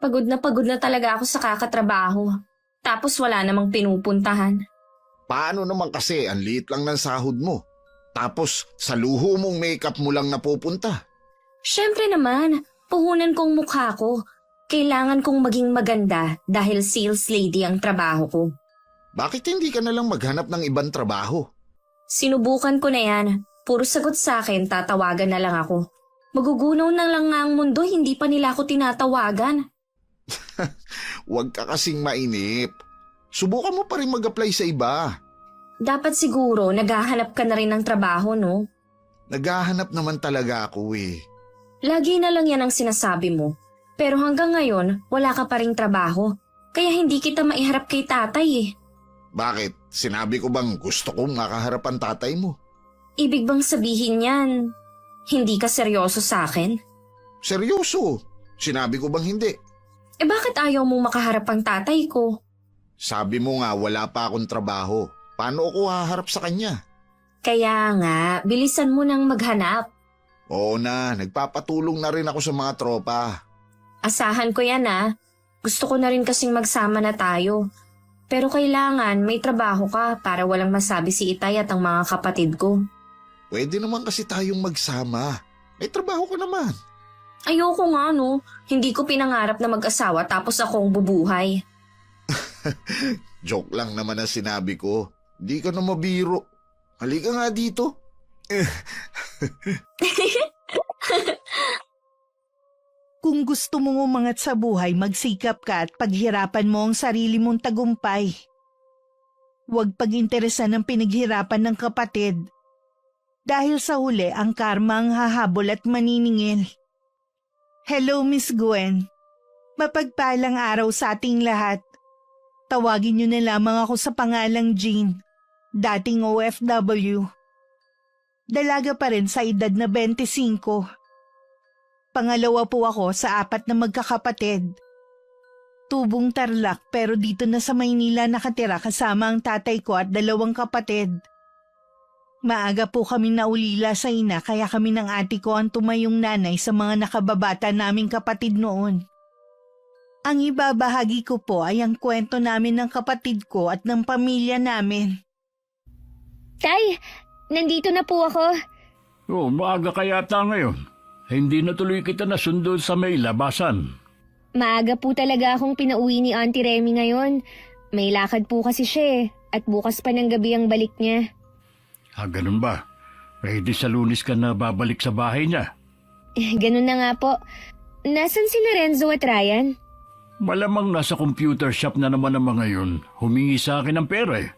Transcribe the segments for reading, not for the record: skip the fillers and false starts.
Pagod na talaga ako sa kakatrabaho. Tapos wala namang pinupuntahan. Paano naman kasi ang liit lang ng sahod mo? Tapos sa luho mong makeup mo lang napupunta. Siyempre naman, puhunan kong mukha ko. Kailangan kong maging maganda dahil sales lady ang trabaho ko. Bakit hindi ka na lang maghanap ng ibang trabaho? Sinubukan ko na yan. Puro sagot sa akin, tatawagan na lang ako. Magugunaw na lang nga ang mundo, hindi pa nila ako tinatawagan. Huwag ka kasing mainip. Subukan mo pa rin mag-apply sa iba. Dapat siguro naghahanap ka na rin ng trabaho, no? Naghahanap naman talaga ako eh. Lagi na lang yan ang sinasabi mo. Pero hanggang ngayon, wala ka pa ring trabaho. Kaya hindi kita maiharap kay tatay eh. Bakit? Sinabi ko bang gusto kong makaharap ang tatay mo? Ibig bang sabihin yan, hindi ka seryoso sa akin? Seryoso? Sinabi ko bang hindi? Eh bakit ayaw mong makaharap ang tatay ko? Sabi mo nga wala pa akong trabaho. Paano ako haharap sa kanya? Kaya nga, bilisan mo nang maghanap. Oo na, nagpapatulong na rin ako sa mga tropa. Asahan ko yan ah. Gusto ko na rin kasing magsama na tayo. Pero kailangan may trabaho ka para walang masabi si Itay at ang mga kapatid ko. Pwede naman kasi tayong magsama. May trabaho ka naman. Ayoko nga no. Hindi ko pinangarap na mag-asawa tapos akong bubuhay. Joke lang naman ang sinabi ko. Di ka na mabiro. Halika nga dito. Kung gusto mong umangat sa buhay, magsikap ka at paghirapan mo ang sarili mong tagumpay. Huwag pag-interesan ng pinaghirapan ng kapatid. Dahil sa huli, ang karma ang hahabol at maniningil. Hello, Miss Gwen. Mapagpalang araw sa ating lahat. Tawagin niyo na lamang ako sa pangalang Jean, dating OFW. Dalaga pa rin sa edad na 25. Pangalawa po ako sa 4 na magkakapatid. Tubong Tarlac pero dito na sa Maynila nakatira kasama ang tatay ko at 2 kapatid. Maaga po kami naulila sa ina kaya kami ng ate ko ang tumayong nanay sa mga nakababata naming kapatid noon. Ang ibabahagi ko po ay ang kwento namin ng kapatid ko at ng pamilya namin. Tay, nandito na po ako. Oh, maaga ka yata ngayon. Hindi na tuloy kita nasundo sa may labasan. Maaga po talaga akong pinauwi ni Auntie Remy ngayon. May lakad po kasi siya at bukas pa ng gabi ang balik niya. Ganun ba? Ready sa Lunes ka na babalik sa bahay niya? Ganun na nga po. Nasaan si Lorenzo at Ryan? Malamang nasa computer shop na naman ang mga yun. Humingi sa akin ng pera eh.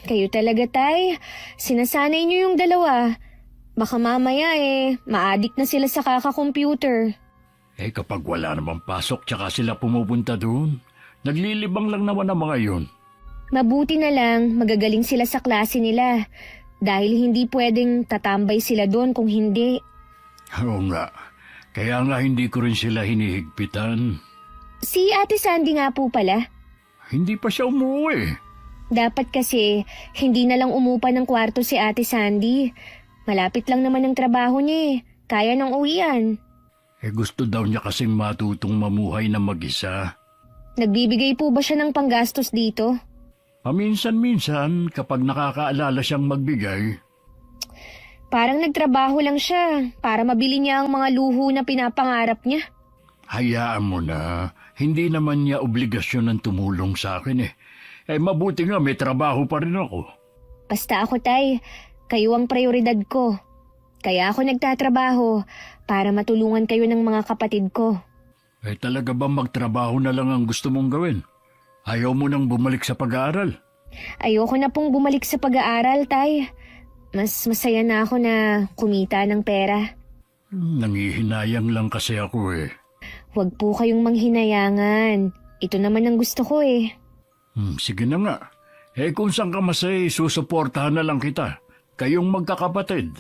Kayo talaga, Tay. Sinasanay niyo yung dalawa. Baka mamaya ma-addict na sila sa kaka-computer. Kapag wala namang pasok tsaka sila pumupunta doon, naglilibang lang naman ang mga yun. Mabuti na lang magagaling sila sa klase nila. Dahil hindi pwedeng tatambay sila doon kung hindi. Oo nga. Kaya nga hindi ko rin sila hinihigpitan. Si Ate Sandy nga po pala. Hindi pa siya umuwi. Dapat kasi hindi na lang umupa ng kwarto si Ate Sandy. Malapit lang naman ang trabaho niya Kaya ng uwian. Gusto daw niya kasing matutong mamuhay na mag-isa. Nagbibigay po ba siya ng panggastos dito? Paminsan-minsan kapag nakakaalala siyang magbigay. Parang nagtrabaho lang siya para mabili niya ang mga luho na pinapangarap niya. Hayaan mo na. Hindi naman niya obligasyon ng tumulong sa akin mabuti nga may trabaho pa rin ako. Basta ako, Tay. Kayo ang prioridad ko. Kaya ako nagtatrabaho para matulungan kayo ng mga kapatid ko. Talaga ba magtrabaho na lang ang gusto mong gawin? Ayaw mo nang bumalik sa pag-aaral? Ayoko na pong bumalik sa pag-aaral, Tay. Mas masaya na ako na kumita ng pera. Nangihinayang lang kasi ako Huwag po kayong manghinayangan. Ito naman ang gusto ko Sige na nga. Kung saan ka masay, susuportahan na lang kita. Kayong magkakapatid.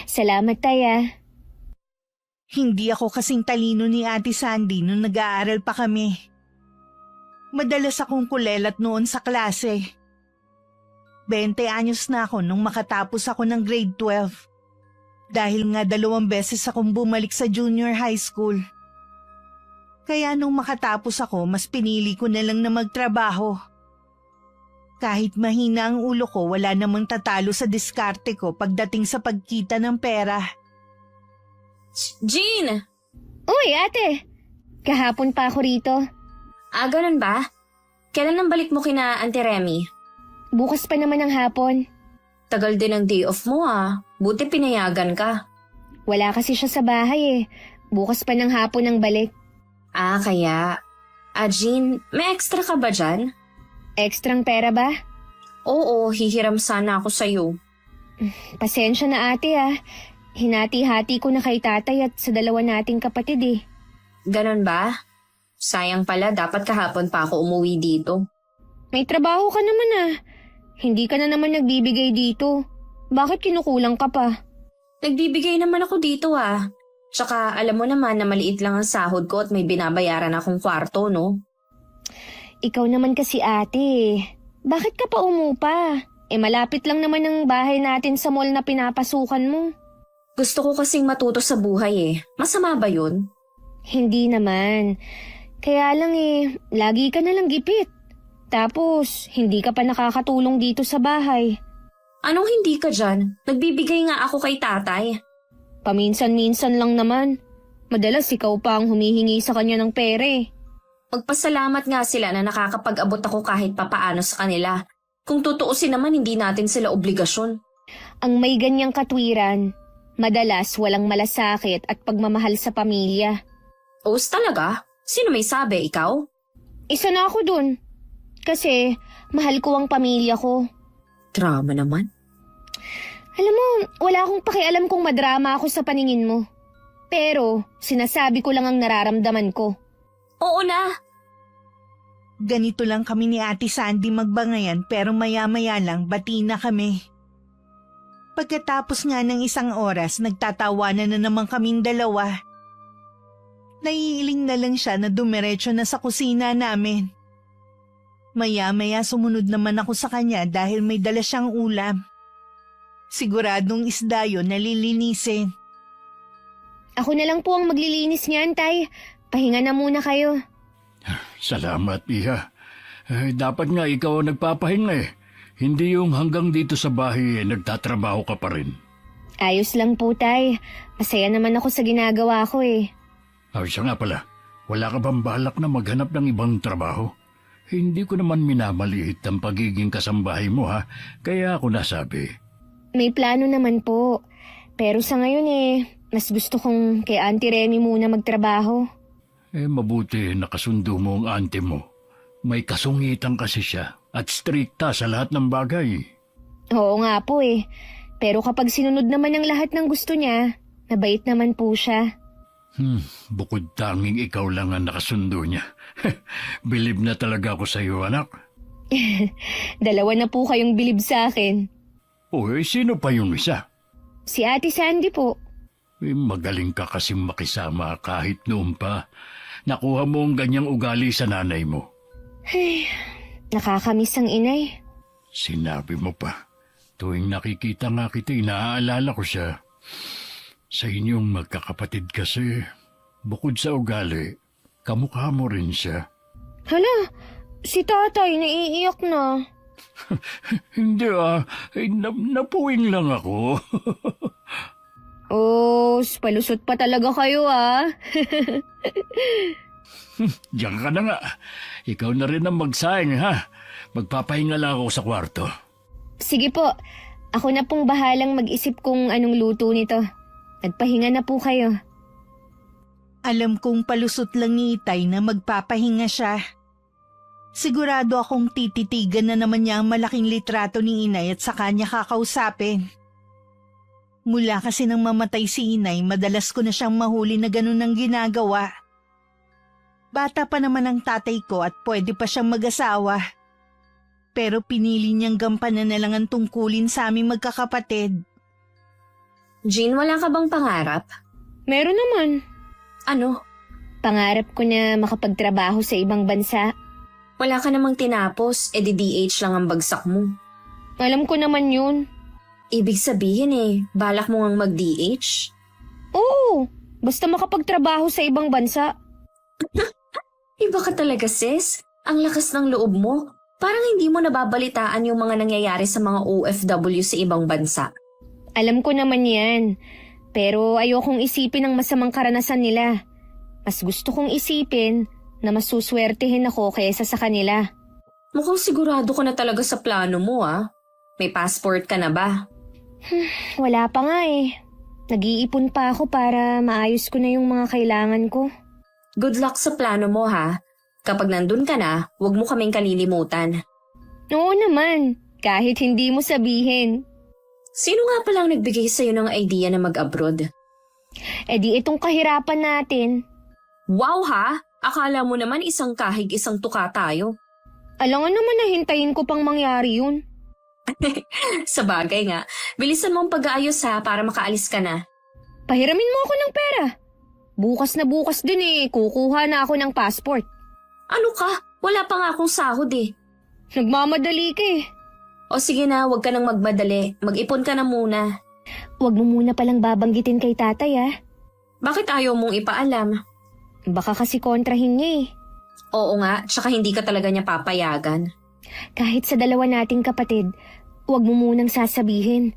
Salamat, Tay. Hindi ako kasing talino ni Ate Sandy nung nag-aaral pa kami. Madalas akong kulelat noon sa klase. 20 anyos na ako nung makatapos ako ng grade 12. Dahil nga 2 beses akong bumalik sa junior high school. Kaya nung makatapos ako, mas pinili ko na lang na magtrabaho. Kahit mahina ang ulo ko, wala namang tatalo sa diskarte ko pagdating sa pagkita ng pera. Jean! Uy, ate! Kahapon pa ako rito. Ganun ba? Kailan ang balik mo kina Auntie Remy? Bukas pa naman ang hapon. Tagal din ang day off mo Buti pinayagan ka. Wala kasi siya sa bahay eh. Bukas pa ng hapon ang balik. Kaya. Jean, may extra ka ba dyan? Ekstrang pera ba? Oo, hihiram sana ako sa'yo. Pasensya na ate Hinati-hati ko na kay tatay at sa dalawa nating kapatid eh. Ganon ba? Sayang pala, dapat kahapon pa ako umuwi dito. May trabaho ka naman Hindi ka na naman nagbibigay dito. Bakit kinukulang ka pa? Nagbibigay naman ako dito Tsaka alam mo naman na maliit lang ang sahod ko at may binabayaran akong kwarto, no? Ikaw naman kasi ate. Bakit ka pa umupa? Malapit lang naman ang bahay natin sa mall na pinapasukan mo. Gusto ko kasing matuto sa buhay Masama ba yun? Hindi naman. Kaya lang lagi ka nalang gipit. Tapos, hindi ka pa nakakatulong dito sa bahay. Anong hindi ka dyan? Nagbibigay nga ako kay tatay. Paminsan-minsan lang naman. Madalas ikaw pa ang humihingi sa kanya ng pera Magpasalamat nga sila na nakakapag-abot ako kahit papaano sa kanila. Kung tutuusin naman, hindi natin sila obligasyon. Ang may ganyang katwiran, madalas walang malasakit at pagmamahal sa pamilya. Os talaga? Sino may sabi, ikaw? Isa na ako dun. Kasi mahal ko ang pamilya ko. Drama naman. Alam mo, wala akong pakialam kung madrama ako sa paningin mo. Pero sinasabi ko lang ang nararamdaman ko. Oo na. Ganito lang kami ni Ate Sandy magbangayan pero maya-maya lang bati na kami. Pagkatapos nga ng isang oras, nagtatawanan na naman kaming dalawa. Naiiling na lang siya na dumiretso na sa kusina namin. Maya-maya sumunod naman ako sa kanya dahil may dala siyang ulam. Siguradong isda yun na lilinisin. Ako na lang po ang maglilinis niyan, tay. Pahinga na muna kayo. Salamat, Iha. Dapat nga ikaw ang nagpapahinga Hindi yung hanggang dito sa bahay nagtatrabaho ka pa rin. Ayos lang po, tay. Masaya naman ako sa ginagawa ko Siya nga pala, wala ka bang balak na maghanap ng ibang trabaho? Hindi ko naman minamaliit ang pagiging kasambahay mo kaya ako nasabi. May plano naman po. Pero sa ngayon mas gusto kong kay Auntie Remy muna magtrabaho. Mabuti nakasundo mo ang auntie mo. May kasungitan kasi siya at strikta sa lahat ng bagay. Oo nga po Pero kapag sinunod naman ang lahat ng gusto niya, nabait naman po siya. Bukod tanging ikaw lang ang nakasundo niya. Bilib na talaga ako sa iyo, anak. Dalawa na po kayong bilib sa akin. Sino pa yung isa? Si Ate Sandy po. Magaling ka kasi makisama kahit noon pa. Nakuha mo ang ganyang ugali sa nanay mo. Nakakamiss ang inay. Sinabi mo pa. Tuwing nakikita nga kita, naaalala ko siya. Sa inyong magkakapatid kasi, bukod sa ugali, kamukha mo rin siya. Hala, si tatay naiiyak na. Hindi napuwing lang ako. Palusot pa talaga kayo Diyan ka na nga. Ikaw na rin ang magsaing Magpapahinga lang ako sa kwarto. Sige po, ako na pong bahalang mag-isip kung anong luto nito. Nagpahinga na po kayo. Alam kong palusot lang ni Itay na magpapahinga siya. Sigurado akong tititigan na naman niya ang malaking litrato ni Inay at sa kanya kakausapin. Mula kasi nang mamatay si Inay, madalas ko na siyang mahuli na ganun ang ginagawa. Bata pa naman ang tatay ko at pwede pa siyang mag-asawa. Pero pinili niyang gampanan na lang ang tungkulin sa aming magkakapatid. Jean, wala ka bang pangarap? Meron naman. Ano? Pangarap ko na makapagtrabaho sa ibang bansa. Wala ka namang tinapos, DH lang ang bagsak mo. Alam ko naman yun. Ibig sabihin balak mo ngang mag-DH? Oo, basta makapagtrabaho sa ibang bansa. Iba ka talaga, sis. Ang lakas ng loob mo. Parang hindi mo nababalitaan yung mga nangyayari sa mga OFW sa ibang bansa. Alam ko naman yan. Pero ayokong isipin ang masamang karanasan nila. Mas gusto kong isipin na mas suswertehin ako kaysa sa kanila. Mukhang sigurado ka na talaga sa plano mo, ah. May passport ka na ba? Wala pa nga eh. Nag-iipon pa ako para maayos ko na yung mga kailangan ko. Good luck sa plano mo, ha? Kapag nandun ka na, huwag mo kaming kalilimutan. Oo naman, kahit hindi mo sabihin. Sino nga palang nagbigay sa'yo ng idea na mag-abroad? E di itong kahirapan natin. Wow, ha? Akala mo naman isang kahig isang tuka tayo. Alangan naman na hintayin ko pang mangyari yun. Sa bagay nga, bilisan mo ang pag-aayos ha para makaalis ka na. Pahiramin mo ako ng pera. Bukas na bukas din eh, kukuha na ako ng passport. Ano ka? Wala pa nga akong sahod eh. Nagmamadali ka eh. O sige na, huwag ka nang magmadali. Mag-ipon ka na muna. Huwag mo muna palang babanggitin kay tatay ah. Bakit ayaw mong ipaalam? Baka kasi kontrahin niya eh. Oo nga, tsaka hindi ka talaga niya papayagan. Kahit sa dalawa nating kapatid, huwag mo munang sasabihin.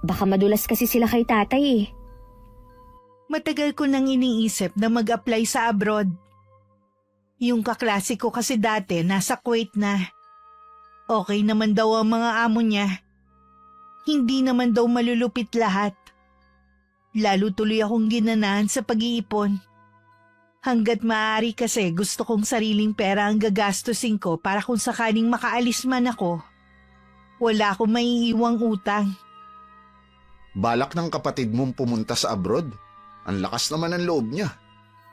Baka madulas kasi sila kay tatay eh. Matagal ko nang iniisip na mag-apply sa abroad. Yung kaklase ko kasi dati nasa Kuwait na. Okay naman daw ang mga amo niya. Hindi naman daw malulupit lahat. Lalo tuloy akong ginanahan sa pag-iipon. Hanggat maaari kasi gusto kong sariling pera ang gagastusin ko para kung sakaling makaalis man ako, wala akong maiiwang utang. Balak ng kapatid mong pumunta sa abroad. Ang lakas naman ng loob niya.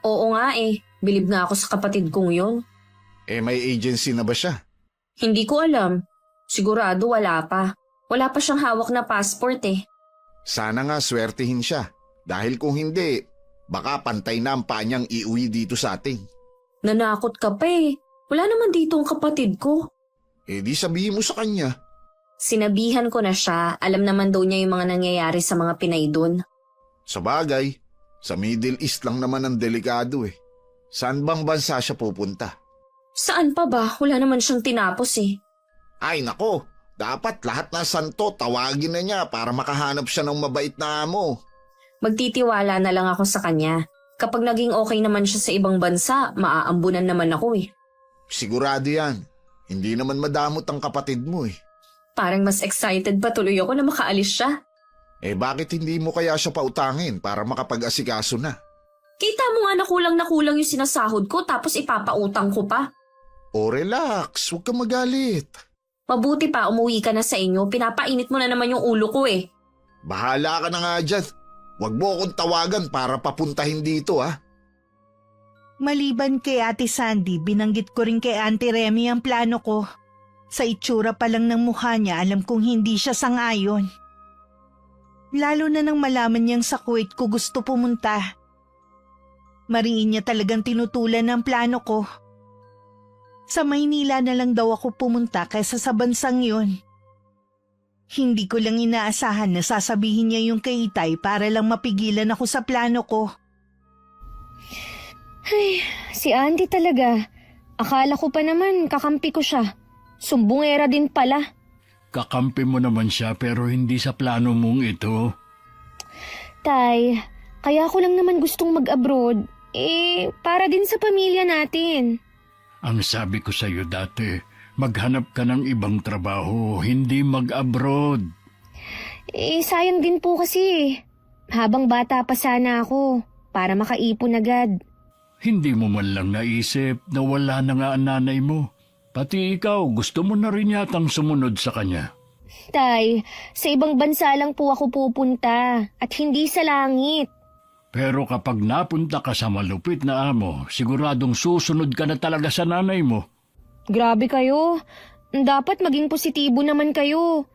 Oo nga eh, bilib na ako sa kapatid kong yun. May agency na ba siya? Hindi ko alam. Sigurado wala pa. Wala pa siyang hawak na passport eh. Sana nga swertihin siya. Dahil kung hindi, baka pantay na ang paa niyang iuwi dito sa atin. Nanakot ka pa eh. Wala naman dito ang kapatid ko. Di sabihin mo sa kanya. Sinabihan ko na siya. Alam naman daw niya yung mga nangyayari sa mga Pinay dun. Sa bagay, sa Middle East lang naman ang delikado eh. Saan bang bansa siya pupunta? Saan pa ba? Wala naman siyang tinapos eh. Ay nako, dapat lahat na santo tawagin na niya para makahanap siya ng mabait na amo. Magtitiwala na lang ako sa kanya. Kapag naging okay naman siya sa ibang bansa, maaambunan naman ako eh. Sigurado yan. Hindi naman madamot ang kapatid mo eh. Parang mas excited pa tuloy ako na makaalis siya. Bakit hindi mo kaya siya pautangin para makapag-asikaso na? Kita mo nga na kulang yung sinasahod ko tapos ipapautang ko pa. Relax, huwag ka magalit. Mabuti pa umuwi ka na sa inyo, pinapainit mo na naman yung ulo ko eh. Bahala ka na nga dyan. Huwag mo akong tawagan para papuntahin dito ha. Maliban kay Ate Sandy, binanggit ko rin kay Auntie Remy ang plano ko. Sa itsura pa lang ng mukha niya, alam kong hindi siya sang-ayon. Lalo na nang malaman niyang sa Kuwait ko gusto pumunta. Mariin niya talagang tinutulan ng plano ko. Sa Maynila na lang daw ako pumunta kaysa sa bansang yun. Hindi ko lang inaasahan na sasabihin niya yung kay Itay para lang mapigilan ako sa plano ko. Ay, si Andy talaga. Akala ko pa naman kakampi ko siya. Sumbungera din pala. Kakampi mo naman siya pero hindi sa plano mong ito. Tay, kaya ko lang naman gustong mag-abroad. Para din sa pamilya natin. Ang sabi ko sa'yo dati, maghanap ka ng ibang trabaho, hindi mag-abroad. Sayang din po kasi. Habang bata pa sana ako, para makaipon agad. Hindi mo man lang naisip na wala na nga ang nanay mo. Pati ikaw, gusto mo na rin yatang sumunod sa kanya. Tay, sa ibang bansa lang po ako pupunta at hindi sa langit. Pero kapag napunta ka sa malupit na amo, siguradong susunod ka na talaga sa nanay mo. Grabe kayo. Dapat maging positibo naman kayo.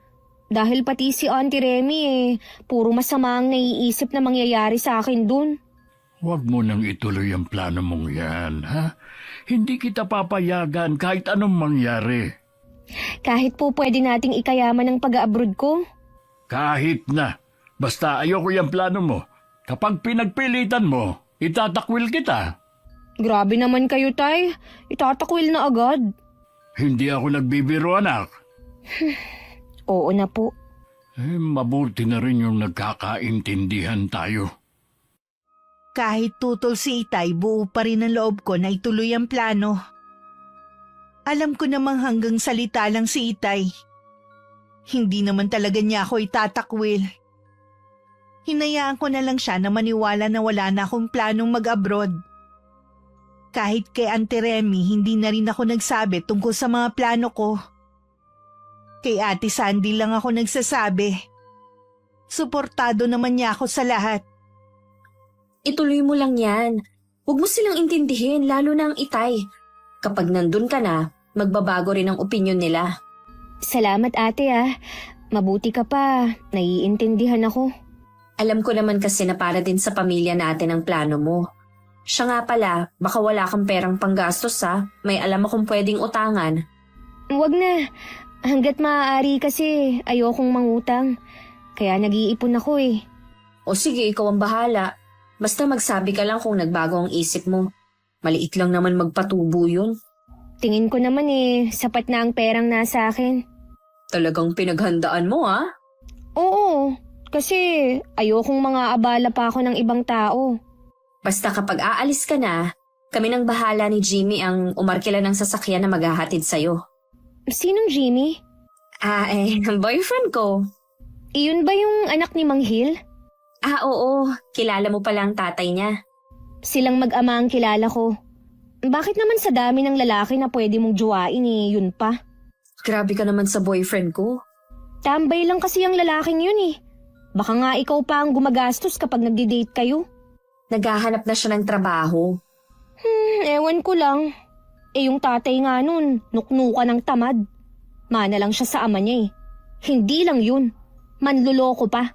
Dahil pati si Auntie Remy puro masama ang naiisip na mangyayari sa akin dun. Huwag mo nang ituloy ang plano mong yan, ha? Hindi kita papayagan kahit anong mangyari. Kahit po pwede nating ikayaman ang pag-abroad ko. Kahit na. Basta ayoko yung plano mo. Kapag pinagpilitan mo, itatakwil kita. Grabe naman kayo, Tay. Itatakwil na agad. Hindi ako nagbibiro, anak. Oo na po. Mabuti na rin yung nagkakaintindihan tayo. Kahit tutol si Itay, buo pa rin ang loob ko na ituloy ang plano. Alam ko namang hanggang salita lang si Itay. Hindi naman talaga niya ako itatakwil. Hinayaan ko na lang siya na maniwala na wala na akong planong mag-abroad. Kahit kay Auntie Remy, hindi na rin ako nagsabi tungkol sa mga plano ko. Kay Ate Sandy lang ako nagsasabi. Suportado naman niya ako sa lahat. Ituloy mo lang yan. Huwag mo silang intindihin, lalo na ang Itay. Kapag nandun ka na, magbabago rin ang opinyon nila. Salamat, ate, ah. Mabuti ka pa. Naiintindihan ako. Alam ko naman kasi na para din sa pamilya natin ang plano mo. Siya nga pala, baka wala kang perang panggastos ha. May alam akong pwedeng utangan. Huwag na. Hanggat maaari kasi ayokong mangutang. Kaya nag-iipon ako eh. O sige, ikaw ang bahala. Basta magsabi ka lang kung nagbago ang isip mo. Maliit lang naman magpatubo yun. Tingin ko naman eh, sapat na ang perang nasa akin. Talagang pinaghandaan mo ha? Oo, kasi ayokong mga abala pa ako ng ibang tao. Basta kapag aalis ka na, kami nang bahala ni Jimmy ang umarkila ng sasakyan na maghahatid sa'yo. Sinong Jimmy? Boyfriend ko. Iyon ba yung anak ni Mang Hill? Oo, kilala mo pala ang tatay niya. Silang mag-ama ang kilala ko. Bakit naman sa dami ng lalaki na pwede mong juwain eh, yun pa? Grabe ka naman sa boyfriend ko. Tambay lang kasi ang lalaking yun eh. Baka nga ikaw pa ang gumagastos kapag nagdi-date kayo. Naghahanap na siya ng trabaho. Ewan ko lang. Eh yung tatay nga nun, nuknuka ng tamad. Mana lang siya sa ama niya eh. Hindi lang yun. Manluloko pa.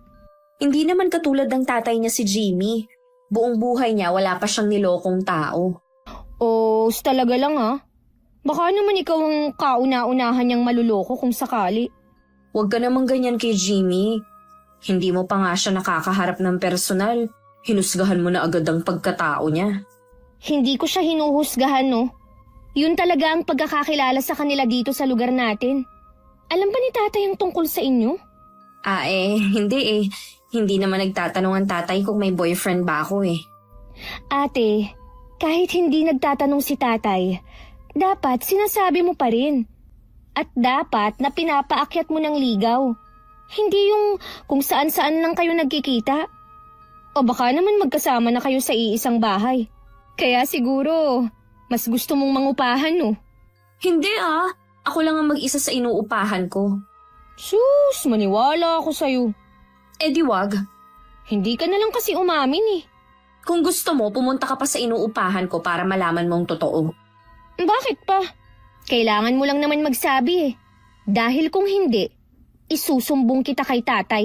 Hindi naman katulad ng tatay niya si Jimmy. Buong buhay niya wala pa siyang nilokong tao. Talaga lang ha. Baka naman ikaw ang kauna-unahan niyang maluloko kung sakali. Huwag ka namang ganyan kay Jimmy. Hindi mo pa nga siya nakakaharap ng personal. Hinusgahan mo na agad ang pagkatao niya. Hindi ko siya hinuhusgahan no. Yun talaga ang pagkakakilala sa kanila dito sa lugar natin. Alam ba ni tatay ang tungkol sa inyo? Hindi eh. Hindi naman nagtatanong ang tatay kung may boyfriend ba ako eh. Ate, kahit hindi nagtatanong si tatay, dapat sinasabi mo pa rin. At dapat na pinapaakyat mo ng ligaw. Hindi yung kung saan-saan lang kayo nagkikita. O baka naman magkasama na kayo sa iisang bahay. Kaya siguro, mas gusto mong mangupahan no? Hindi ah. Ako lang ang mag-isa sa inuupahan ko. Sus, maniwala ako sa'yo. Di wag. Hindi ka na lang kasi umamin eh. Kung gusto mo, pumunta ka pa sa inuupahan ko para malaman mong totoo. Bakit pa? Kailangan mo lang naman magsabi eh. Dahil kung hindi, isusumbong kita kay tatay.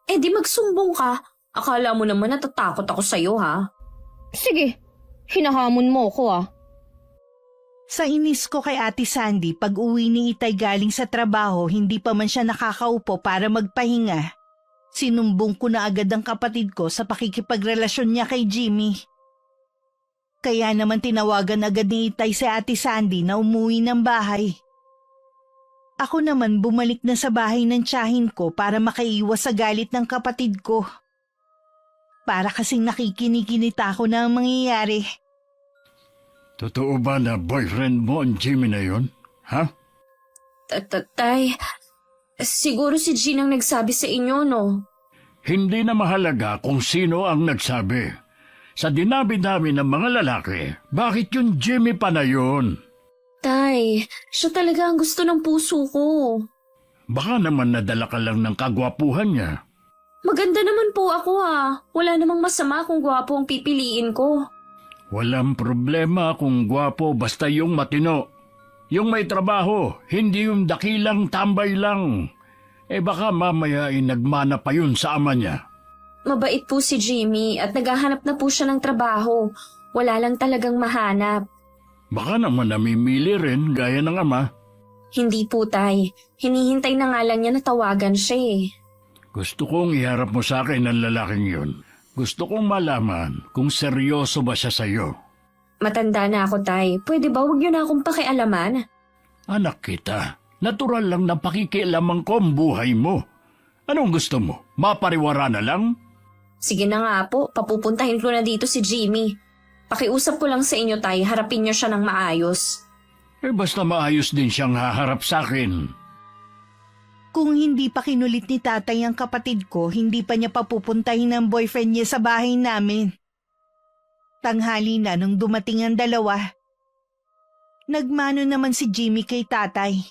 Di magsumbong ka. Akala mo naman natatakot ako sa'yo ha? Sige, hinahamon mo ko ah. Sa inis ko kay Ate Sandy, pag uwi ni Itay galing sa trabaho, hindi pa man siya nakakaupo para magpahinga. Sinumbong ko na agad ang kapatid ko sa pakikipagrelasyon niya kay Jimmy. Kaya naman tinawagan agad ni Itay si Ate Sandy na umuwi ng bahay. Ako naman bumalik na sa bahay ng tiyahin ko para makaiwas sa galit ng kapatid ko. Para kasing nakikinikinita ko na ang mangyayari. Totoo ba na boyfriend mo ang Jimmy na yun? Ha? Tay, siguro si Jean ang nagsabi sa inyo, no? Hindi na mahalaga kung sino ang nagsabi. Sa dinabi-dami ng mga lalaki, bakit yung Jimmy pa na yun? Tay, siya talaga ang gusto ng puso ko. Baka naman nadala ka lang ng kagwapuhan niya. Maganda naman po ako ha. Wala namang masama kung gwapo ang pipiliin ko. Walang problema kung gwapo basta yung matino. Yung may trabaho, hindi yung dakilang tambay lang. Baka mamaya nagmana pa yun sa ama niya. Mabait po si Jimmy at naghahanap na po siya ng trabaho. Wala lang talagang mahanap. Baka naman namimili rin gaya ng ama. Hindi po tay. Hinihintay na nga lang niya na tawagan siya eh. Gusto kong iharap mo sa akin ang lalaking yun. Gusto kong malaman kung seryoso ba siya sa'yo. Matanda na ako, Tay. Pwede ba huwag niyo na akong pakialaman? Anak kita, natural lang na pakikialaman ko ang buhay mo. Anong gusto mo? Mapariwara na lang? Sige na nga po, papupuntahin ko na dito si Jimmy. Pakiusap ko lang sa inyo, Tay, harapin niyo siya ng maayos. Basta maayos din siyang haharap sa akin. Kung hindi pa kinulit ni tatay ang kapatid ko, hindi pa niya papupuntahin ang boyfriend niya sa bahay namin. Tanghali na nung dumating ang dalawa. Nagmano naman si Jimmy kay tatay.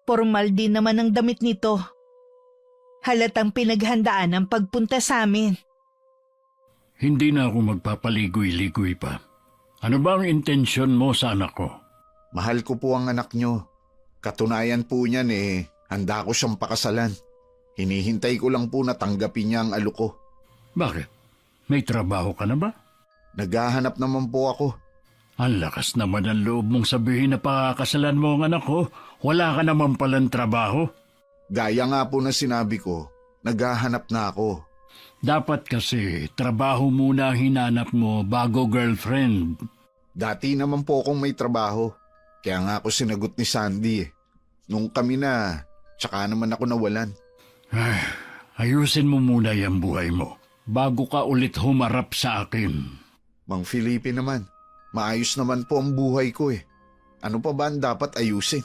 Formal din naman ang damit nito. Halatang pinaghandaan ang pagpunta sa amin. Hindi na ako magpapaligoy-ligoy pa. Ano ba ang intensyon mo sa anak ko? Mahal ko po ang anak nyo. Katunayan po niyan handa ko siyang pakasalan. Hinihintay ko lang po na tanggapin niya ang alok ko. Bakit? May trabaho ka na ba? Naghahanap naman po ako. Ang lakas naman ang loob mong sabihin na pakakasalan mo ang anak ko. Wala ka naman palang trabaho. Gaya nga po na sinabi ko, naghahanap na ako. Dapat kasi trabaho muna ang hinanap mo bago girlfriend. Dati naman po akong may trabaho. Kaya nga ako sinagot ni Sandy. Nung kami na, tsaka naman ako nawalan. Ay, ayusin mo muna yung buhay mo bago ka ulit humarap sa akin. Mang Felipe naman, maayos naman po ang buhay ko Ano pa ba ang dapat ayusin?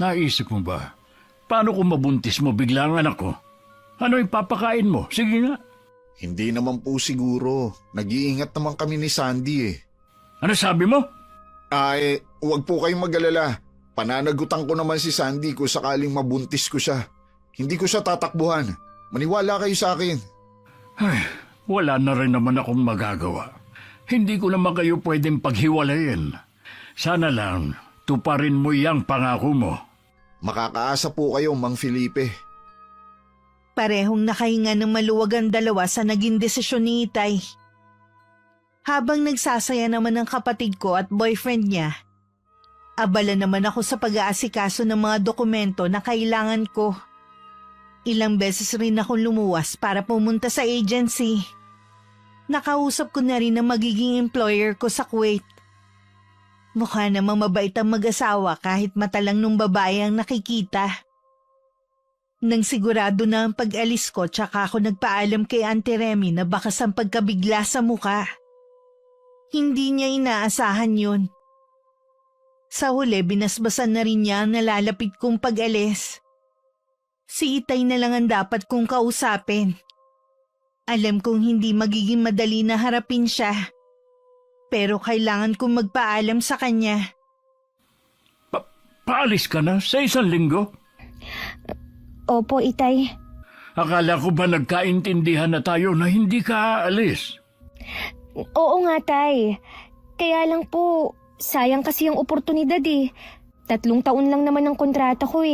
Naisip mo ba? Paano kung mabuntis mo bigla ang anak ko? Ano ipapakain mo? Sige nga. Hindi naman po siguro. Nag-iingat naman kami ni Sandy Ano sabi mo? Huwag po kayong mag-alala. Pananagutan ko naman si Sandy kung sakaling mabuntis ko siya. Hindi ko siya tatakbuhan. Maniwala kayo sa akin. Ay, wala na rin naman akong magagawa. Hindi ko naman kayo pwedeng paghiwalayin. Sana lang, tuparin mo yang pangako mo. Makakaasa po kayo, Mang Felipe. Parehong nakahinga ng maluwag ang dalawa sa naging desisyon ni Itay. Habang nagsasaya naman ang kapatid ko at boyfriend niya, abala naman ako sa pag-aasikaso ng mga dokumento na kailangan ko. Ilang beses rin akong lumuwas para pumunta sa agency. Nakausap ko na rin ang magiging employer ko sa Kuwait. Mukha namang mabait ang mag-asawa kahit mata lang nung babae ang nakikita. Nang sigurado na ang pag-alis ko, tsaka ako nagpaalam kay Auntie Remy na bakas ang pagkabigla sa muka. Hindi niya inaasahan yun. Sa huli, binasbasan na rin niya ang nalalapit kong pag-alis. Si Itay na lang ang dapat kong kausapin. Alam kong hindi magiging madali na harapin siya. Pero kailangan kong magpaalam sa kanya. Paalis ka na sa 1 linggo? Opo, Itay. Akala ko ba nagkaintindihan na tayo na hindi ka aalis? Oo nga, Tay. Kaya lang po, sayang kasi yung oportunidad 3 taon lang naman ang kontrata ko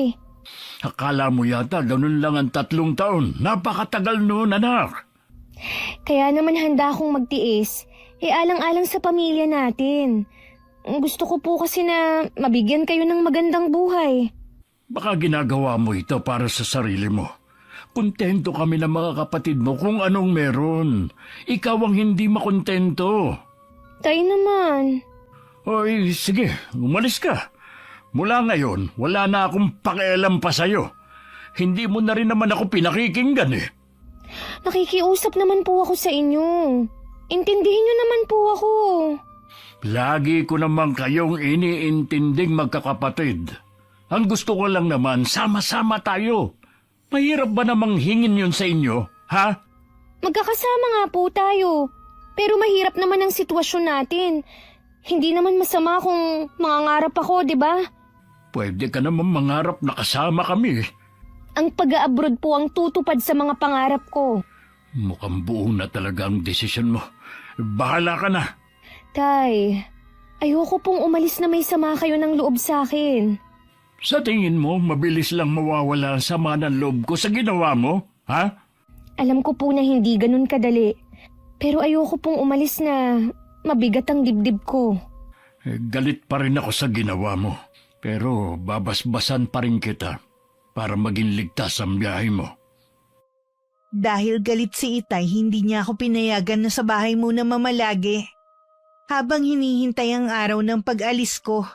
Akala mo yata ganun lang ang 3 taon. Napakatagal noon, anak. Kaya naman handa akong magtiis. Alang-alang sa pamilya natin. Gusto ko po kasi na mabigyan kayo ng magandang buhay. Baka ginagawa mo ito para sa sarili mo. Kontento kami ng mga kapatid mo kung anong meron. Ikaw ang hindi makontento. Tay naman. Oy, sige, umalis ka. Mula ngayon, wala na akong pakialam pa sa'yo. Hindi mo na rin naman ako pinakikinggan Nakikiusap naman po ako sa inyo. Intindihin niyo naman po ako. Lagi ko naman kayong iniintinding magkakapatid. Ang gusto ko lang naman, sama-sama tayo. Mahirap ba namang hingin yun sa inyo, ha? Magkakasama nga po tayo. Pero mahirap naman ang sitwasyon natin. Hindi naman masama kung mangangarap ako, di ba? Pwede ka naman mangarap na kasama kami. Ang pag-abroad po ang tutupad sa mga pangarap ko. Mukhang buo na talaga ang desisyon mo. Bahala ka na. Tay, ayoko pong umalis na may sama kayo ng loob sa akin. Sa tingin mo, mabilis lang mawawala ang sama ng loob ko sa ginawa mo, ha? Alam ko po na hindi ganun kadali. Pero ayoko pong umalis na mabigat ang dibdib ko. Galit pa rin ako sa ginawa mo. Pero babasbasan pa rin kita para maging ligtas ang biyahe mo. Dahil galit si Itay, hindi niya ako pinayagan na sa bahay muna mamalagi. Habang hinihintay ang araw ng pag-alis ko,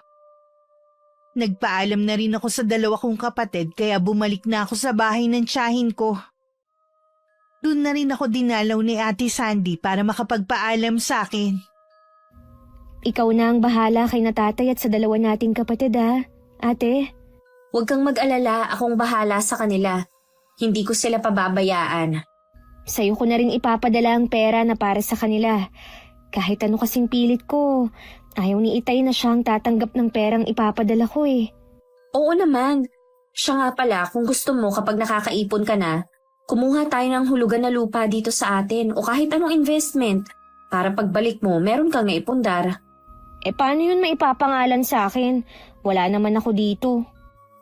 nagpaalam na rin ako sa dalawa kong kapatid kaya bumalik na ako sa bahay ng tiyahin ko. Doon na rin ako dinalaw ni Ate Sandy para makapagpaalam sa akin. Ikaw na ang bahala kay na tatay at sa dalawa nating kapatid ha, ate. Huwag kang mag-alala, akong bahala sa kanila. Hindi ko sila pababayaan. Sa'yo ko na rin ipapadala ang pera na para sa kanila. Kahit ano kasing pilit ko, ayaw ni Itay na siyang tatanggap ng perang ipapadala ko eh. Oo naman. Siya nga pala, kung gusto mo kapag nakakaipon ka na, kumuha tayo ng hulugan na lupa dito sa atin o kahit anong investment. Para pagbalik mo, meron kang naipundar. Eh paano yun maipapangalan sa akin? Wala naman ako dito.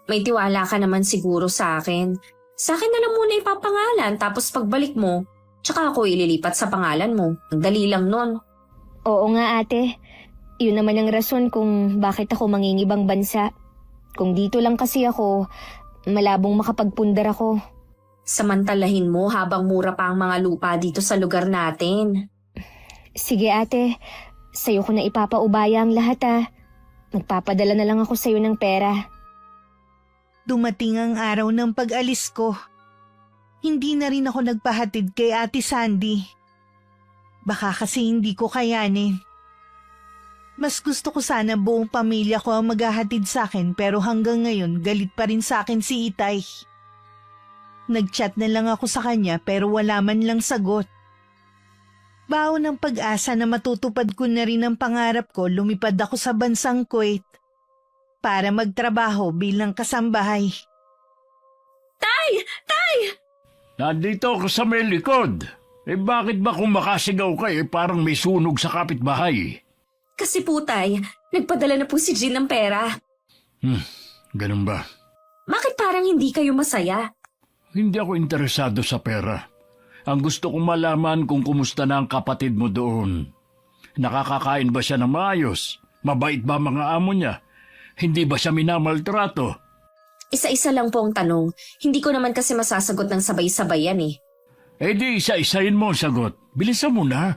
May tiwala ka naman siguro sa akin. Sa akin na lang muna ipapangalan tapos pagbalik mo, tsaka ako ililipat sa pangalan mo. Ang dali lang nun. Oo nga ate, yun naman ang rason kung bakit ako mangingibang bansa. Kung dito lang kasi ako, malabong makapagpundar ako. Samantalahin mo habang mura pa ang mga lupa dito sa lugar natin. Sige ate, sa'yo ko na ipapaubaya ang lahat ah. Magpapadala na lang ako sa'yo ng pera. Dumating ang araw ng pag-alis ko. Hindi na rin ako nagpahatid kay Ate Sandy. Baka kasi hindi ko kayanin. Mas gusto ko sana buong pamilya ko ang maghahatid sa akin pero hanggang ngayon galit pa rin sa akin si Itay. Nag-chat na lang ako sa kanya pero wala man lang sagot. Baon ng pag-asa na matutupad ko na rin ang pangarap ko, lumipad ako sa bansang Kuwait para magtrabaho bilang kasambahay. Tay! Tay! Nandito ako sa may likod. Eh bakit ba kung makasigaw ka parang may sunog sa kapitbahay? Kasi po tay, nagpadala na po si Jean ng pera. Ganun ba? Bakit parang hindi kayo masaya? Hindi ako interesado sa pera. Ang gusto kong malaman kung kumusta na ang kapatid mo doon. Nakakakain ba siya ng maayos? Mabait ba mga amo niya? Hindi ba siya minamaltrato? Isa-isa lang po ang tanong. Hindi ko naman kasi masasagot ng sabay-sabay yan eh. Eh di isa-isahin mo ang sagot. Bilisan mo na.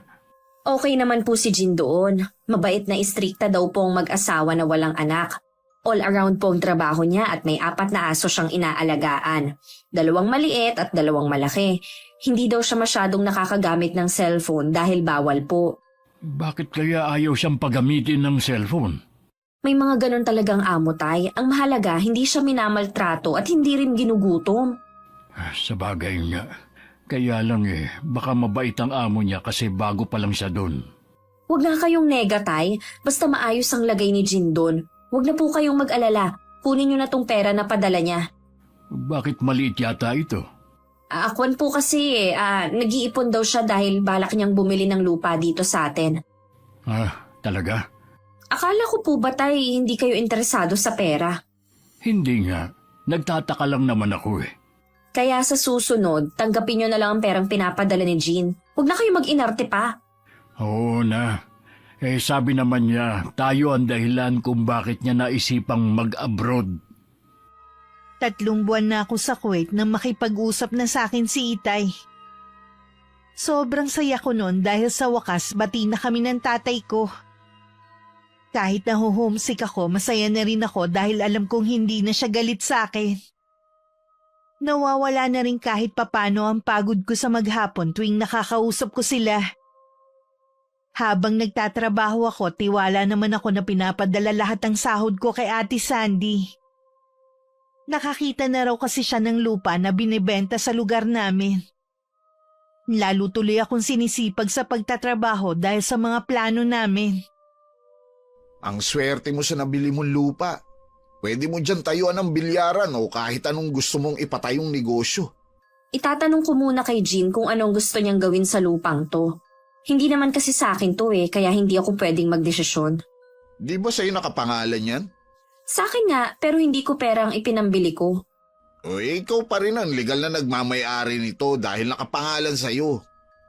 Okay naman po si Jean doon. Mabait na istrikta daw po ang mag-asawa na walang anak. All around po ang trabaho niya at may 4 na aso siyang inaalagaan. 2 maliit at 2 malaki. Hindi daw siya masyadong nakakagamit ng cellphone dahil bawal po. Bakit kaya ayaw siyang paggamitin ng cellphone? May mga ganon talagang amo tay. Ang mahalaga, hindi siya minamaltrato at hindi rin ginugutom. Sa bagay nga. Kaya lang baka mabait ang amo niya kasi bago pa lang siya doon. Huwag na kayong nega tay. Basta maayos ang lagay ni Jean doon. Huwag na po kayong mag-alala. Kunin niyo na tong pera na padala niya. Bakit maliit yata ito? Akwan po kasi nag-iipon daw siya dahil balak niyang bumili ng lupa dito sa atin. Talaga? Akala ko po ba tay hindi kayo interesado sa pera? Hindi nga. Nagtataka lang naman ako Kaya sa susunod, tanggapin niyo na lang ang perang pinapadala ni Jean. Huwag na kayo mag-inarte pa. Oo na. Sabi naman niya, tayo ang dahilan kung bakit niya naisipang mag-abroad. 3 buwan na ako sa Kuwait nang makipag-usap na sa akin si Itay. Sobrang saya ko noon dahil sa wakas bati na kami ng tatay ko. Kahit naho-homesick ako, masaya na rin ako dahil alam kong hindi na siya galit sa akin. Nawawala na rin kahit papano ang pagod ko sa maghapon tuwing nakakausap ko sila. Habang nagtatrabaho ako, tiwala naman ako na pinapadala lahat ng sahod ko kay Ate Sandy. Nakakita na raw kasi siya ng lupa na binibenta sa lugar namin. Lalo tuloy akong sinisipag sa pagtatrabaho dahil sa mga plano namin. Ang swerte mo sa nabili mong lupa. Pwede mo dyan tayuan ng bilyaran o kahit anong gusto mong ipatayong negosyo. Itatanong ko muna kay Jean kung anong gusto niyang gawin sa lupang to. Hindi naman kasi sa akin to kaya hindi ako pwedeng magdesisyon. Di ba sa'yo nakapangalan yan? Sa akin nga, pero hindi ko pera ang ipinambili ko. O ikaw pa rin ang legal na nagmamay-ari nito dahil nakapangalan sa'yo.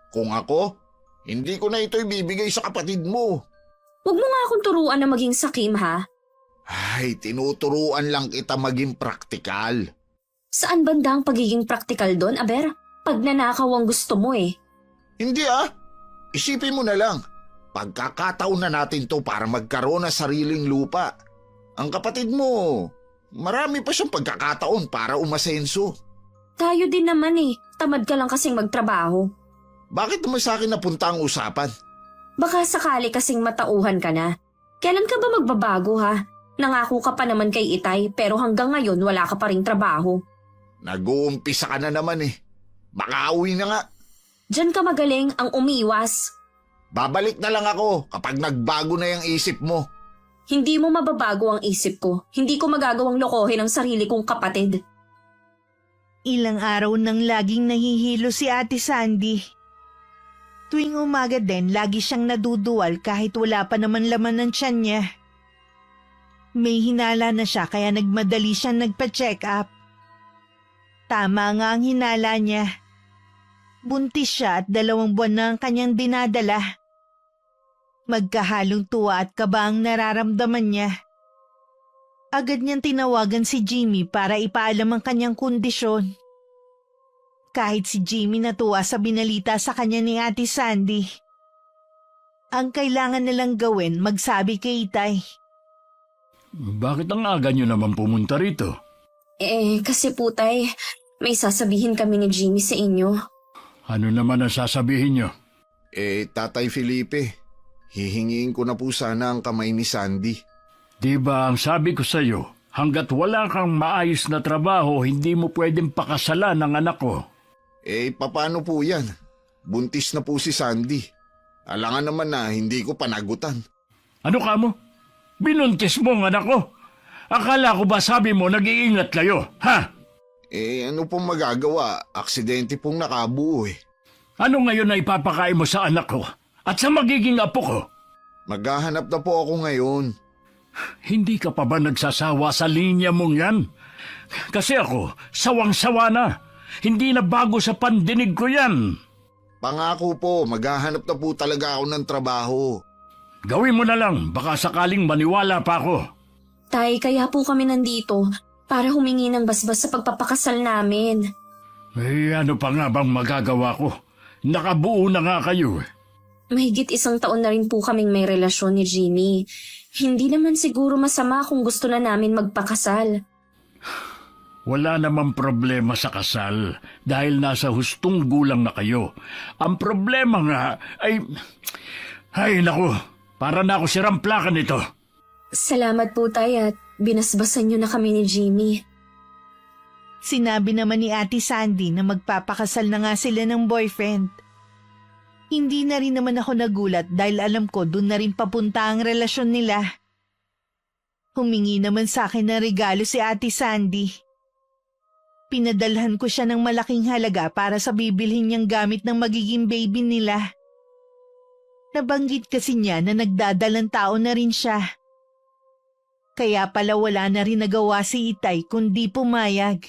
Kung ako, hindi ko na ito ibibigay sa kapatid mo. Huwag mo nga akong turuan na maging sakim ha. Ay, tinuturuan lang kita maging praktikal. Saan banda ang pagiging praktikal doon, Aber? Pag nanakaw ang gusto mo Hindi Isipin mo na lang. Pagkakataon na natin to para magkaroon ng sariling lupa. Ang kapatid mo, marami pa siyang pagkakataon para umasenso. Tayo din naman eh. Tamad ka lang kasing magtrabaho. Bakit naman sa akin napunta ang usapan? Baka sakali kasing matauhan ka na. Kailan ka ba magbabago ha? Nangako ka pa naman kay Itay pero hanggang ngayon wala ka pa ring trabaho. Nag-uumpisa ka na naman eh. Baka uwi na nga. Diyan ka magaling ang umiwas. Babalik na lang ako kapag nagbago na yung isip mo. Hindi mo mababago ang isip ko. Hindi ko magagawang lokohin ang sarili kong kapatid. Ilang araw nang laging nahihilo si Ate Sandy. Tuwing umaga din, lagi siyang naduduwal kahit wala pa naman laman ng tiyan niya. May hinala na siya kaya nagmadali siyang nagpa-check up. Tama nga ang hinala niya. Buntis siya at 2 buwan na ang kanyang dinadala. Magkahalong tuwa at kaba ang nararamdaman niya. Agad niyang tinawagan si Jimmy para ipaalam ang kanyang kondisyon. Kahit si Jimmy natuwa sa binalita sa kanya ni Ate Sandy. Ang kailangan nilang gawin, magsabi kay Itay. Bakit ang aga nyo naman pumunta rito? Kasi po tay, may sasabihin kami ni Jimmy sa inyo. Ano naman ang sasabihin nyo? Tatay Felipe, hihingiin ko na po sana ang kamay ni Sandy. Di ba ang sabi ko sa'yo, hanggat wala kang maayos na trabaho, hindi mo pwedeng pakasalan ang anak ko. Paano po yan? Buntis na po si Sandy. Alangan naman na hindi ko panagutan. Ano ka mo? Binuntis mo ang anak ko? Akala ko ba sabi mo nag-iingat kayo, ha? Ano pong magagawa? Aksidente pong nakabuo eh. Ano ngayon na ipapakain mo sa anak ko? At sa magiging apo ko? Maghahanap na po ako ngayon. Hindi ka pa ba nagsasawa sa linya mong yan? Kasi ako, sawang-sawa na. Hindi na bago sa pandinig ko yan. Pangako po, maghahanap na po talaga ako ng trabaho. Gawin mo na lang, baka sakaling maniwala pa ako. Tay, kaya po kami nandito para humingi ng basbas sa pagpapakasal namin. Ano pa nga bang magagawa ko? Nakabuo na nga kayo. Mahigit 1 taon na rin po kaming may relasyon ni Jimmy. Hindi naman siguro masama kung gusto na namin magpakasal. Wala namang problema sa kasal dahil nasa hustong gulang na kayo. Ang problema nga ay... Ay naku, para na ako siramplakan nito. Salamat po tay at binasbasan niyo na kami ni Jimmy. Sinabi naman ni Ate Sandy na magpapakasal na nga sila ng boyfriend. Hindi na rin naman ako nagulat dahil alam ko doon na rin papunta ang relasyon nila. Humingi naman sa akin ng regalo si Ate Sandy. Pinadalhan ko siya ng malaking halaga para sa bibilhin niyang gamit ng magiging baby nila. Nabanggit kasi niya na nagdadalang tao na rin siya. Kaya pala wala na rin nagawa si Itay kundi pumayag.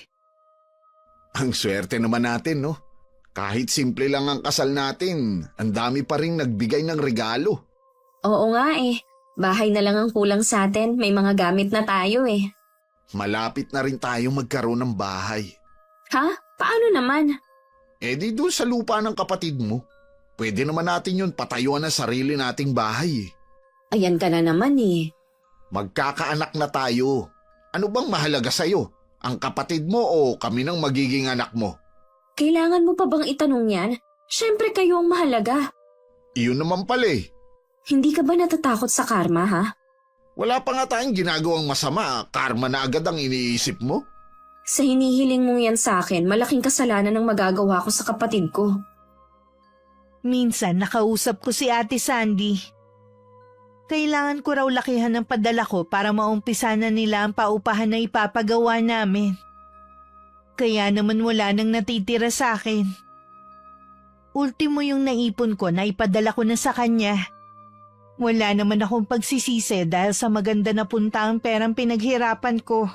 Ang swerte naman natin, no? Kahit simple lang ang kasal natin, ang dami pa rin nagbigay ng regalo. Oo nga eh. Bahay na lang ang kulang sa atin. May mga gamit na tayo eh. Malapit na rin tayo magkaroon ng bahay. Ha? Paano naman? Di doon sa lupa ng kapatid mo. Pwede naman natin yun patayuan ng sarili nating bahay. Ayan ka na naman eh. Magkakaanak na tayo. Ano bang mahalaga sa'yo? Ang kapatid mo o kami ng magiging anak mo? Kailangan mo pa bang itanong yan? Siyempre kayo ang mahalaga. Iyon naman pala eh. Hindi ka ba natatakot sa karma ha? Wala pa nga tayong ginagawang masama. Karma na agad ang iniisip mo. Sa hinihiling mong yan sa akin, malaking kasalanan ang magagawa ko sa kapatid ko. Minsan nakausap ko si Ate Sandy. Kailangan ko raw lakihan ng padala ko para maumpisa na nila ang paupahan na ipapagawa namin. Kaya naman wala nang natitira sa akin. Ultimo yung naipon ko na ipadala ko na sa kanya. Wala naman akong pagsisisi dahil sa maganda na punta ang perang pinaghirapan ko.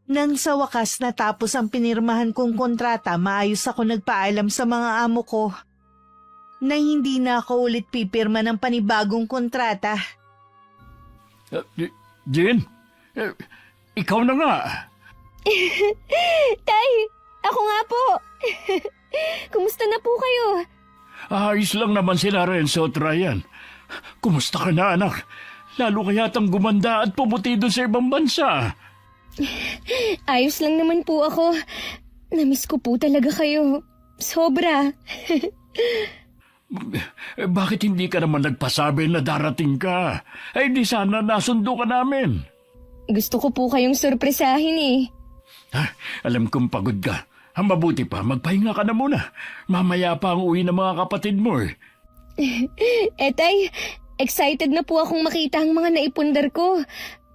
Nang sa wakas natapos ang pinirmahan kong kontrata, maayos ako nagpaalam sa mga amo ko na hindi na ako ulit pipirma ng panibagong kontrata. Jen, ikaw na nga. Tay, ako nga po. Kumusta na po kayo? Ayos lang naman sila Renzo at Ryan. Kumusta ka na, anak? Lalo ka yatang gumanda at pumuti doon sa ibang bansa. Ayos lang naman po ako. Namiss ko po talaga kayo. Sobra. Bakit hindi ka naman nagpasabi na darating ka? Ay di sana nasundo ka namin. Gusto ko po kayong sorpresahin eh. Alam kong pagod ka. Ang mabuti pa, magpahinga ka na muna. Mamaya pa ang uwi ng mga kapatid mo eh. Tay, excited na po akong makita ang mga naipundar ko.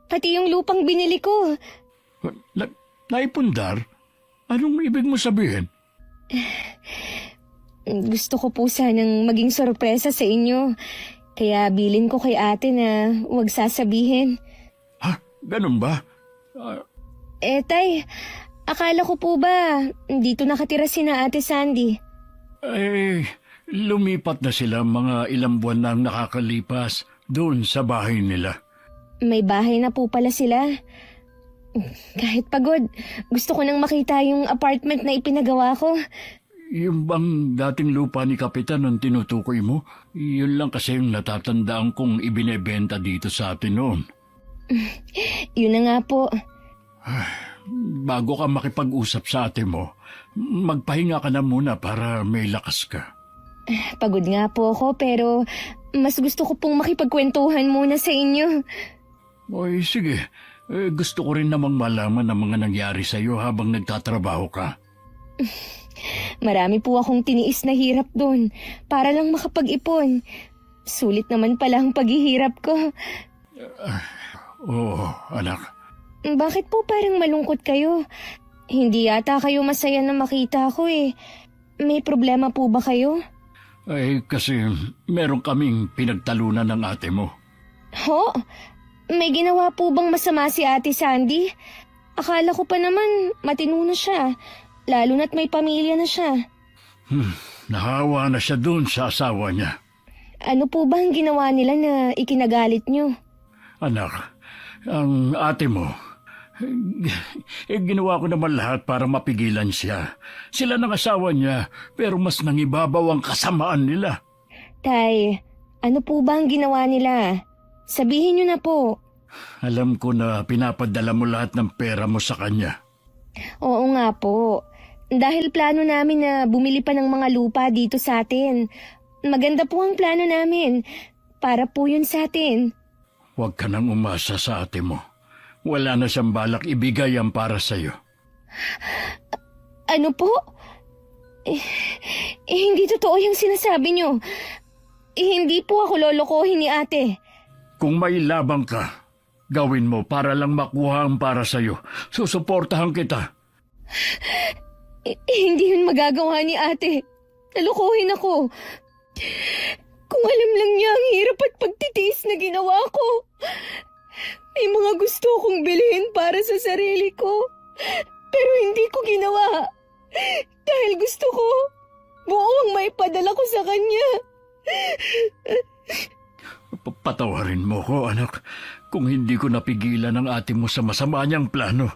Pati yung lupang binili ko. Naipundar? Anong ibig mo sabihin? Gusto ko po sanang maging sorpresa sa inyo. Kaya bilin ko kay ate na huwag sasabihin. Ha? Ganun ba? Tay, akala ko po ba dito nakatira sina ate Sandy? Lumipat na sila mga ilang buwan na ang nakakalipas doon sa bahay nila. May bahay na po pala sila. Kahit pagod, gusto ko nang makita yung apartment na ipinagawa ko. Yung bang dating lupa ni Kapitan ang tinutukoy mo? Yun lang kasi yung natatandaan kong ibinebenta dito sa atin noon. Yun na nga po. Bago ka makipag-usap sa ate mo, magpahinga ka na muna para may lakas ka. Pagod nga po ako pero mas gusto ko pong makipagkwentuhan muna sa inyo. Oy, sige. Gusto ko rin namang malaman ang mga nangyari sa iyo habang nagtatrabaho ka. Marami po akong tiniis na hirap doon para lang makapag-ipon. Sulit naman pala ang paghihirap ko. Oo, anak. Bakit po parang malungkot kayo? Hindi yata kayo masaya na makita ko eh. May problema po ba kayo? Ay, kasi meron kaming pinagtalunan ng ate mo. Ho? May ginawa po bang masama si Ate Sandy? Akala ko pa naman matino na siya, lalo na't may pamilya na siya. Nahawa na siya doon sa asawa niya. Ano po ba ang ginawa nila na ikinagalit niyo? Anak, ang ate mo, ginawa ko naman lahat para mapigilan siya. Sila ng asawa niya, pero mas nangibabaw ang kasamaan nila. Tay, ano po ba ang ginawa nila? Sabihin niyo na po. Alam ko na pinapadala mo lahat ng pera mo sa kanya. Oo nga po. Dahil plano namin na bumili pa ng mga lupa dito sa atin. Maganda po ang plano namin. Para po yun sa atin. Huwag ka nang umasa sa ate mo. Wala na siyang balak ibigay ang para sa'yo. Ano po? Hindi totoo yung sinasabi niyo. Hindi po ako lolokohin ni ate. Kung may labang ka, gawin mo para lang makuha ang para sa'yo. Susuportahan kita. Hindi yun magagawa ni ate. Nalukuhin ako. Kung alam lang niya ang hirap at pagtitiis na ginawa ko. May mga gusto kong bilhin para sa sarili ko. Pero hindi ko ginawa. Dahil gusto ko, buong may padala ko sa kanya. Patawarin mo ko, anak. Kung hindi ko napigilan ang ate mo sa masama niyang plano.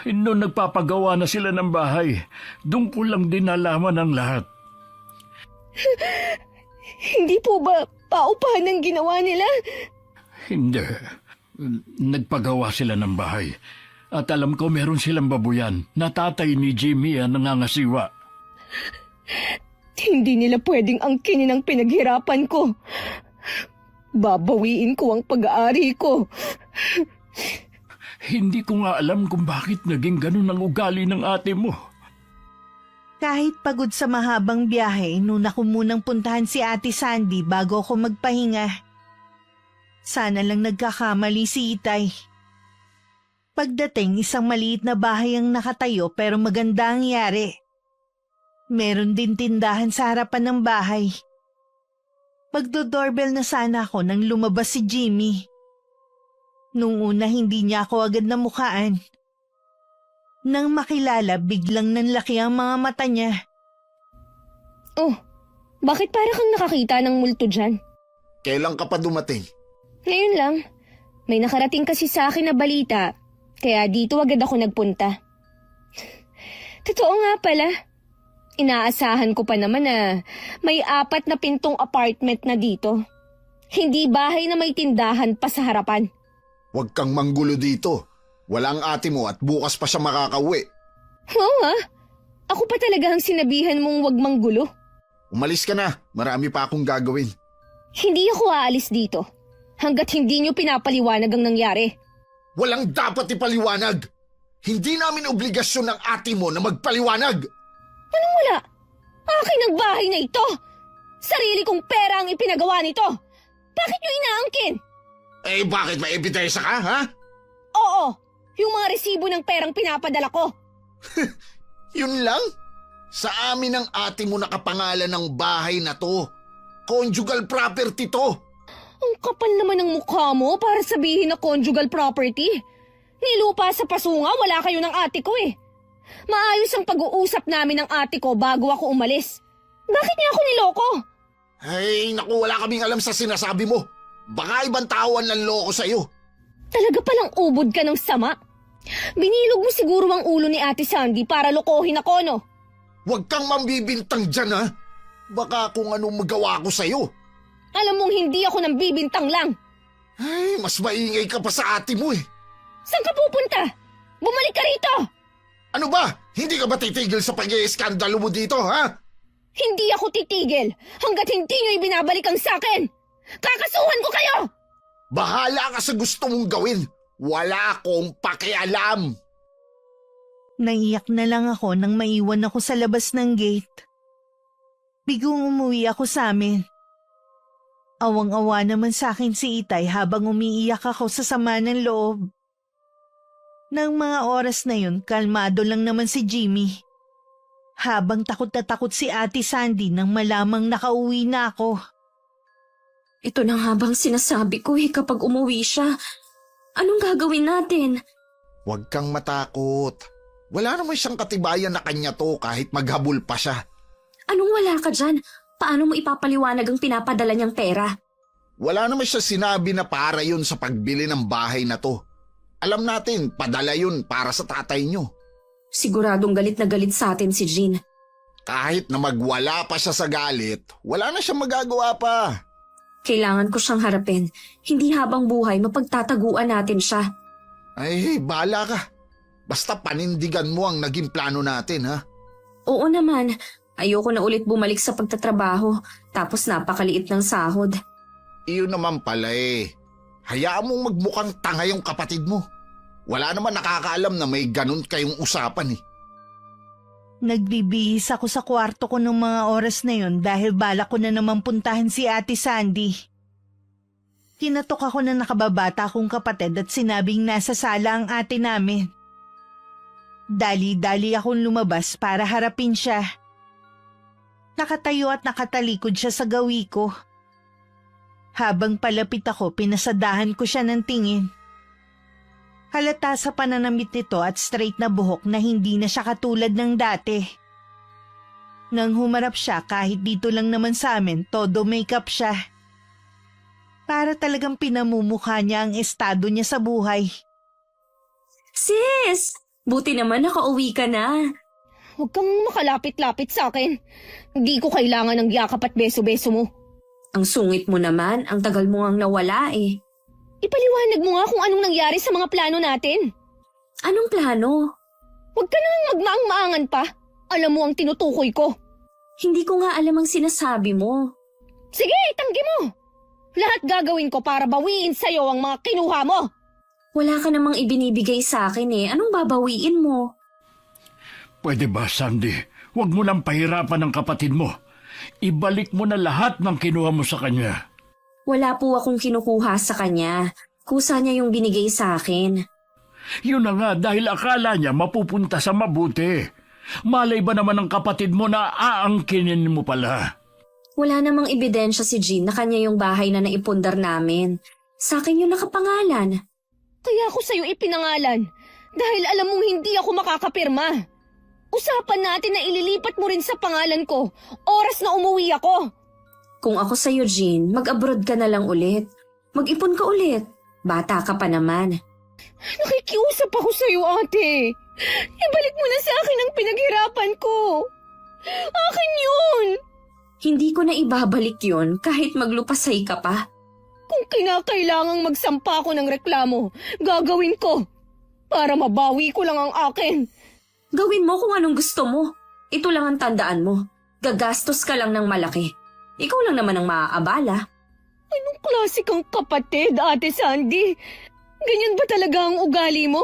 Noon nagpapagawa na sila ng bahay. Doon ko lang din nalaman ang lahat. Hindi po ba paupahan ang ginawa nila? Hindi. Nagpagawa sila ng bahay. At alam ko meron silang babuyan na tatay ni Jimmy ang nangangasiwa. Hindi nila pwedeng angkinin ang pinaghirapan ko. Babawiin ko ang pag-aari ko. Hindi ko nga alam kung bakit naging ganun ang ugali ng ate mo. Kahit pagod sa mahabang biyahe, nuna ko munang puntahan si Ate Sandy bago ako magpahinga. Sana lang nagkakamali si Itay. Pagdating, isang maliit na bahay ang nakatayo pero maganda ang yari. Meron din tindahan sa harapan ng bahay. Magdo-doorbell na sana ako nang lumabas si Jimmy. Nung una hindi niya ako agad namukhaan. Nang makilala, biglang nanlaki ang mga mata niya. Oh, bakit para kang nakakita ng multo dyan? Kailan ka pa dumating? Ngayon lang. May nakarating kasi sa akin na balita, kaya dito agad ako nagpunta. Totoo nga pala. Inaasahan ko pa naman na may 4 na pintong apartment na dito. Hindi bahay na may tindahan pa sa harapan. Huwag kang manggulo dito. Walang ate mo at bukas pa siya makakauwi. Oo nga. Ako pa talaga ang sinabihan mong wag manggulo. Umalis ka na. Marami pa akong gagawin. Hindi ako aalis dito. Hanggat hindi nyo pinapaliwanag ang nangyari. Walang dapat ipaliwanag. Hindi namin obligasyon ng ate mo na magpaliwanag. Anong wala? Akin ang bahay na ito. Sarili kong pera ang ipinagawa nito. Bakit nyo inaangkin? Eh bakit may ebidensya ka, ha? Oo, yung mga resibo ng perang pinapadala ko. Yun lang? Sa amin ng ate mo nakapangalan ng bahay na to. Conjugal property to. Ang kapal naman ng mukha mo para sabihin na conjugal property. Nilupa sa pasunga, wala kayo ng ate ko eh. Maayos ang pag-uusap namin ng ate ko bago ako umalis. Bakit niya ako niloko? Ay, naku, wala kaming alam sa sinasabi mo. Baka ibang tao ang nanloko sa'yo. Talaga palang ubod ka ng sama. Binilog mo siguro ang ulo ni Ate Sandy para lokohin ako, no? Huwag kang mambibintang dyan, ha? Baka kung anong magawa ko sa'yo. Alam mong hindi ako nang bibintang lang. Ay, mas maingay ka pa sa ate mo eh. Saan ka pupunta? Bumalik ka rito! Ano ba? Hindi ka ba titigil sa pag-iiskandalo mo dito, ha? Hindi ako titigil hanggat hindi nyo ibinabalik ang sakin! Kakasuhan ko kayo! Bahala ka sa gusto mong gawin. Wala akong pakialam. Naiyak na lang ako nang maiwan ako sa labas ng gate. Bigong umuwi ako sa amin. Awang-awa naman sa akin si Itay habang umiiyak ako sa sama ng loob. Nang mga oras na yun, kalmado lang naman si Jimmy. Habang takot na takot si Ate Sandy nang malamang nakauwi na ako. Ito na nga bang sinasabi ko kapag umuwi siya. Anong gagawin natin? Huwag kang matakot. Wala naman siyang katibayan na kanya to kahit maghabol pa siya. Anong wala ka dyan? Paano mo ipapaliwanag ang pinapadala niyang pera? Wala naman siya sinabi na para yun sa pagbili ng bahay na to. Alam natin, padala yun para sa tatay niyo. Siguradong galit na galit sa atin si Jean. Kahit na magwala pa siya sa galit, wala na siyang magagawa pa. Kailangan ko siyang harapin. Hindi habang buhay mapagtataguan natin siya. Ay, bahala ka. Basta panindigan mo ang naging plano natin, ha? Oo naman. Ayoko na ulit bumalik sa pagtatrabaho. Tapos napakaliit ng sahod. Iyon naman pala eh. Hayaan mong magmukhang tanga yung kapatid mo. Wala naman nakakaalam na may ganun kayong usapan eh. Nagbibihis ako sa kwarto ko ng mga oras na yun dahil balak ko na naman puntahan si Ate Sandy. Kinatok ako na nakababata kong kapatid at sinabing nasa sala ang ate namin. Dali-dali akong lumabas para harapin siya. Nakatayo at nakatalikod siya sa gawi ko. Habang palapit ako, pinasadahan ko siya ng tingin. Halata sa pananamit nito at straight na buhok na hindi na siya katulad ng dati. Nang humarap siya kahit dito lang naman sa amin, todo makeup siya. Para talagang pinamumukha niya ang estado niya sa buhay. Sis! Buti naman nakauwi ka na. Huwag kang makalapit-lapit sa akin. Hindi ko kailangan ng yakap at beso-beso mo. Ang sungit mo naman, ang tagal mo ngang nawala eh. Ipaliwanag mo nga kung anong nangyari sa mga plano natin. Anong plano? Huwag ka nang magmaang-maangan pa. Alam mo ang tinutukoy ko. Hindi ko nga alam ang sinasabi mo. Sige, itanggi mo. Lahat gagawin ko para bawiin sa'yo ang mga kinuha mo. Wala ka namang ibinibigay sa akin eh. Anong babawiin mo? Pwede ba, Sandy? Huwag mo nang pahirapan ng kapatid mo. Ibalik mo na lahat ng kinuha mo sa kanya. Wala po akong kinukuha sa kanya. Kusa niya yung binigay sa akin. Yun na nga dahil akala niya mapupunta sa mabuti. Malay ba naman ng kapatid mo na aangkinin mo pala? Wala namang ebidensya si Jean na kanya yung bahay na naipundar namin. Sa akin yung nakapangalan. Kaya ako sa'yo ipinangalan. Dahil alam mong hindi ako makakapirma. Usapan natin na ililipat mo rin sa pangalan ko. Oras na umuwi ako. Kung ako sa'yo, Jean, mag-abroad ka na lang ulit. Mag-ipon ka ulit. Bata ka pa naman. Nakikiusap ako sa'yo, ate. Ibalik mo na sa akin ang pinaghirapan ko. Akin yun. Hindi ko na ibabalik yun kahit maglupasay ka pa. Kung kinakailangang magsampa ako ng reklamo, gagawin ko. Para mabawi ko lang ang akin. Gawin mo kung anong gusto mo. Ito lang ang tandaan mo. Gagastos ka lang ng malaki. Ikaw lang naman ang maaabala. Anong klase kang kapatid, Ate Sandy? Ganyan ba talaga ang ugali mo?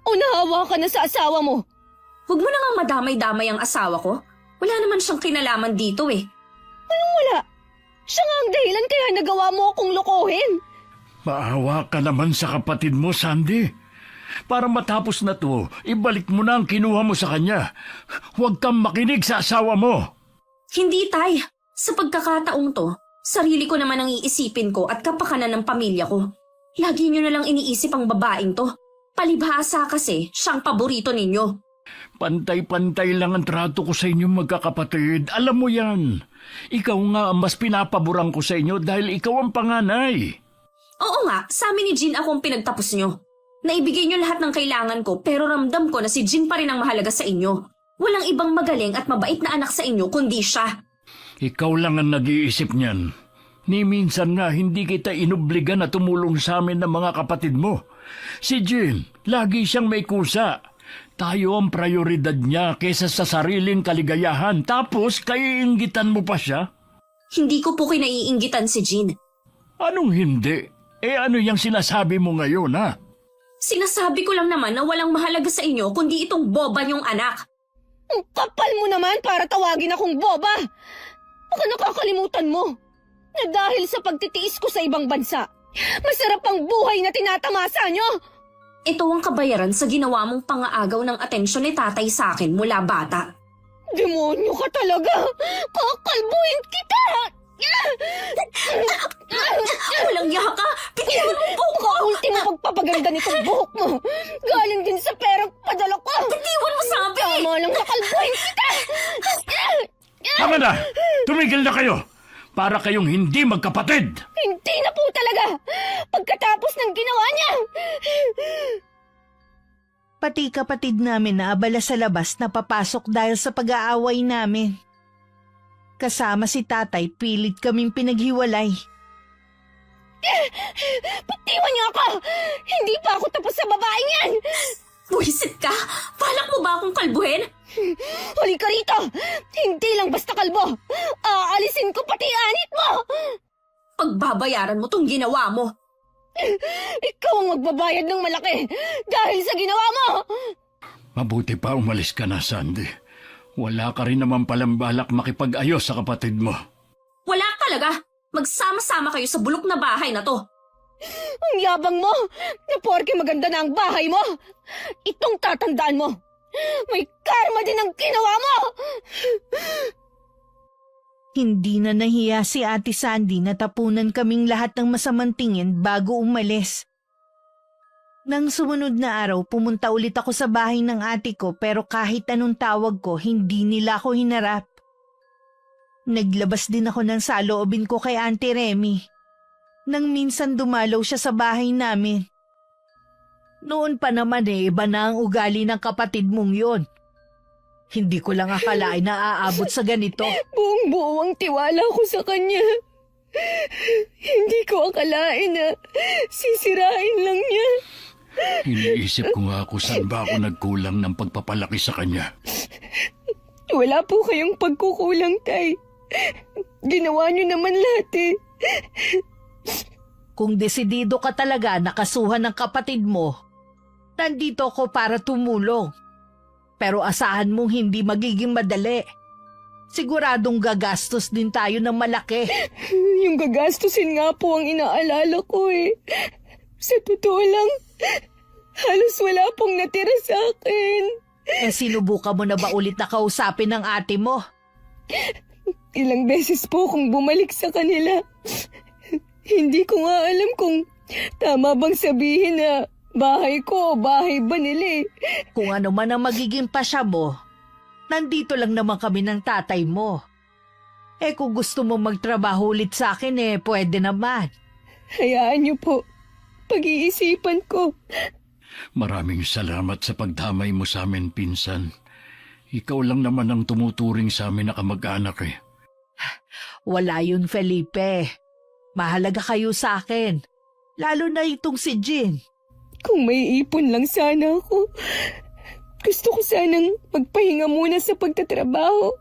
O nahawa ka na sa asawa mo? Huwag mo na nga madamay-damay ang asawa ko. Wala naman siyang kinalaman dito eh. Wala. Siya nga ang dahilan kaya nagawa mo akong lokohin. Maawa ka naman sa kapatid mo, Sandy. Para matapos na to, ibalik mo na ang kinuha mo sa kanya. Huwag kang makinig sa asawa mo. Hindi, Tay. Sa pagkakataong to, sarili ko naman ang iisipin ko at kapakanan ng pamilya ko. Lagi nyo na lang iniisip ang babaeng to. Palibhasa kasi, siyang paborito ninyo. Pantay-pantay lang ang trato ko sa inyong magkakapatid. Alam mo yan. Ikaw nga ang mas pinapaborang ko sa inyo dahil ikaw ang panganay. Oo nga, sa amin ni Jean akong pinagtapos nyo. Naibigay nyo lahat ng kailangan ko pero ramdam ko na si Jean pa rin ang mahalaga sa inyo. Walang ibang magaling at mabait na anak sa inyo kundi siya. Ikaw lang ang nag-iisip niyan. Ni minsan nga hindi kita inobliga na tumulong sa amin ng mga kapatid mo. Si Jean, lagi siyang may kusa. Tayo ang prioridad niya kesa sa sariling kaligayahan. Tapos kaiinggitan mo pa siya? Hindi ko po kinaiinggitan si Jean. Anong hindi? Ano yung sinasabi mo ngayon, ha? Sinasabi ko lang naman na walang mahalaga sa inyo kundi itong boba niyong anak. Ang kapal mo naman para tawagin akong boba. Baka nakakalimutan mo na dahil sa pagtitiis ko sa ibang bansa, masarap ang buhay na tinatamasa nyo. Ito ang kabayaran sa ginawa mong pangaagaw ng atensyon ni tatay sa akin mula bata. Demonyo ka talaga! Kakalbuhin kita! Walang yaka! Bitiwan mo ang buhok ko! Ultimo pagpapaganda nitong buhok mo! Galing din sa perang padala ko! Bitiwan mo sabi! Tama lang kakalbuhin kita! Tama na! Tumigil na kayo! Para kayong hindi magkapatid! Hindi na po talaga! Pagkatapos ng ginawa niya! Pati kapatid namin na abala sa labas na papasok dahil sa pag-aaway namin. Kasama si tatay, pilit kaming pinaghiwalay. Bitiwan niyo ako! Hindi pa ako tapos sa babaeng yan! Buwisit ka! Balak mo ba akong kalbuhin? Huli ka rito! Hindi lang basta kalbo! Aalisin ko pati anit mo! Pagbabayaran mo tong ginawa mo. Ikaw ang magbabayad ng malaki dahil sa ginawa mo! Mabuti pa umalis ka na, Sandy. Wala ka rin naman palang balak makipag-ayos sa kapatid mo. Wala talaga! Magsama-sama kayo sa bulok na bahay na to. Ang yabang mo na porke maganda na ang bahay mo! Itong tatandaan mo! May karma din ang ginawa mo! Hindi na nahiya si Ate Sandy na tapunan kaming lahat ng masamang tingin bago umalis. Nang sumunod na araw, pumunta ulit ako sa bahay ng ate ko pero kahit anong tawag ko, hindi nila ako hinarap. Naglabas din ako ng saloobin ko kay Auntie Remy. Nang minsan dumalaw siya sa bahay namin. Noon pa naman iba na ang ugali ng kapatid mong yon. Hindi ko lang akalain na aabot sa ganito. Buong-buo ang tiwala ko sa kanya. Hindi ko akalain na sisirain lang niya. Iniisip ko nga kung saan ba ako nagkulang ng pagpapalaki sa kanya. Wala po kayong pagkukulang, Tay. Ginawa niyo naman lahat eh. Kung desidido ka talaga na kasuhan ng kapatid mo, nandito ako para tumulong. Pero asahan mong hindi magiging madali. Siguradong gagastos din tayo ng malaki. Yung gagastusin nga po ang inaalala ko eh. Sa totoo lang, halos wala pong natira sa akin. Sinubukan mo na ba ulit na kausapin ng ate mo? Ilang beses po kung bumalik sa kanila. Hindi ko nga alam kung tama bang sabihin na bahay ko o bahay ba nila eh. Kung ano man ang magiging pasya mo, nandito lang naman kami ng tatay mo. Kung gusto mo magtrabaho ulit sa akin pwede naman. Hayaan niyo po. Pag-iisipan ko. Maraming salamat sa pagdamay mo sa amin, pinsan. Ikaw lang naman ang tumuturing sa amin na kamag-anak eh. Wala yun, Felipe. Mahalaga kayo sa akin. Lalo na itong si Jean. Kung may ipon lang sana ako. Gusto ko sanang magpahinga muna sa pagtatrabaho.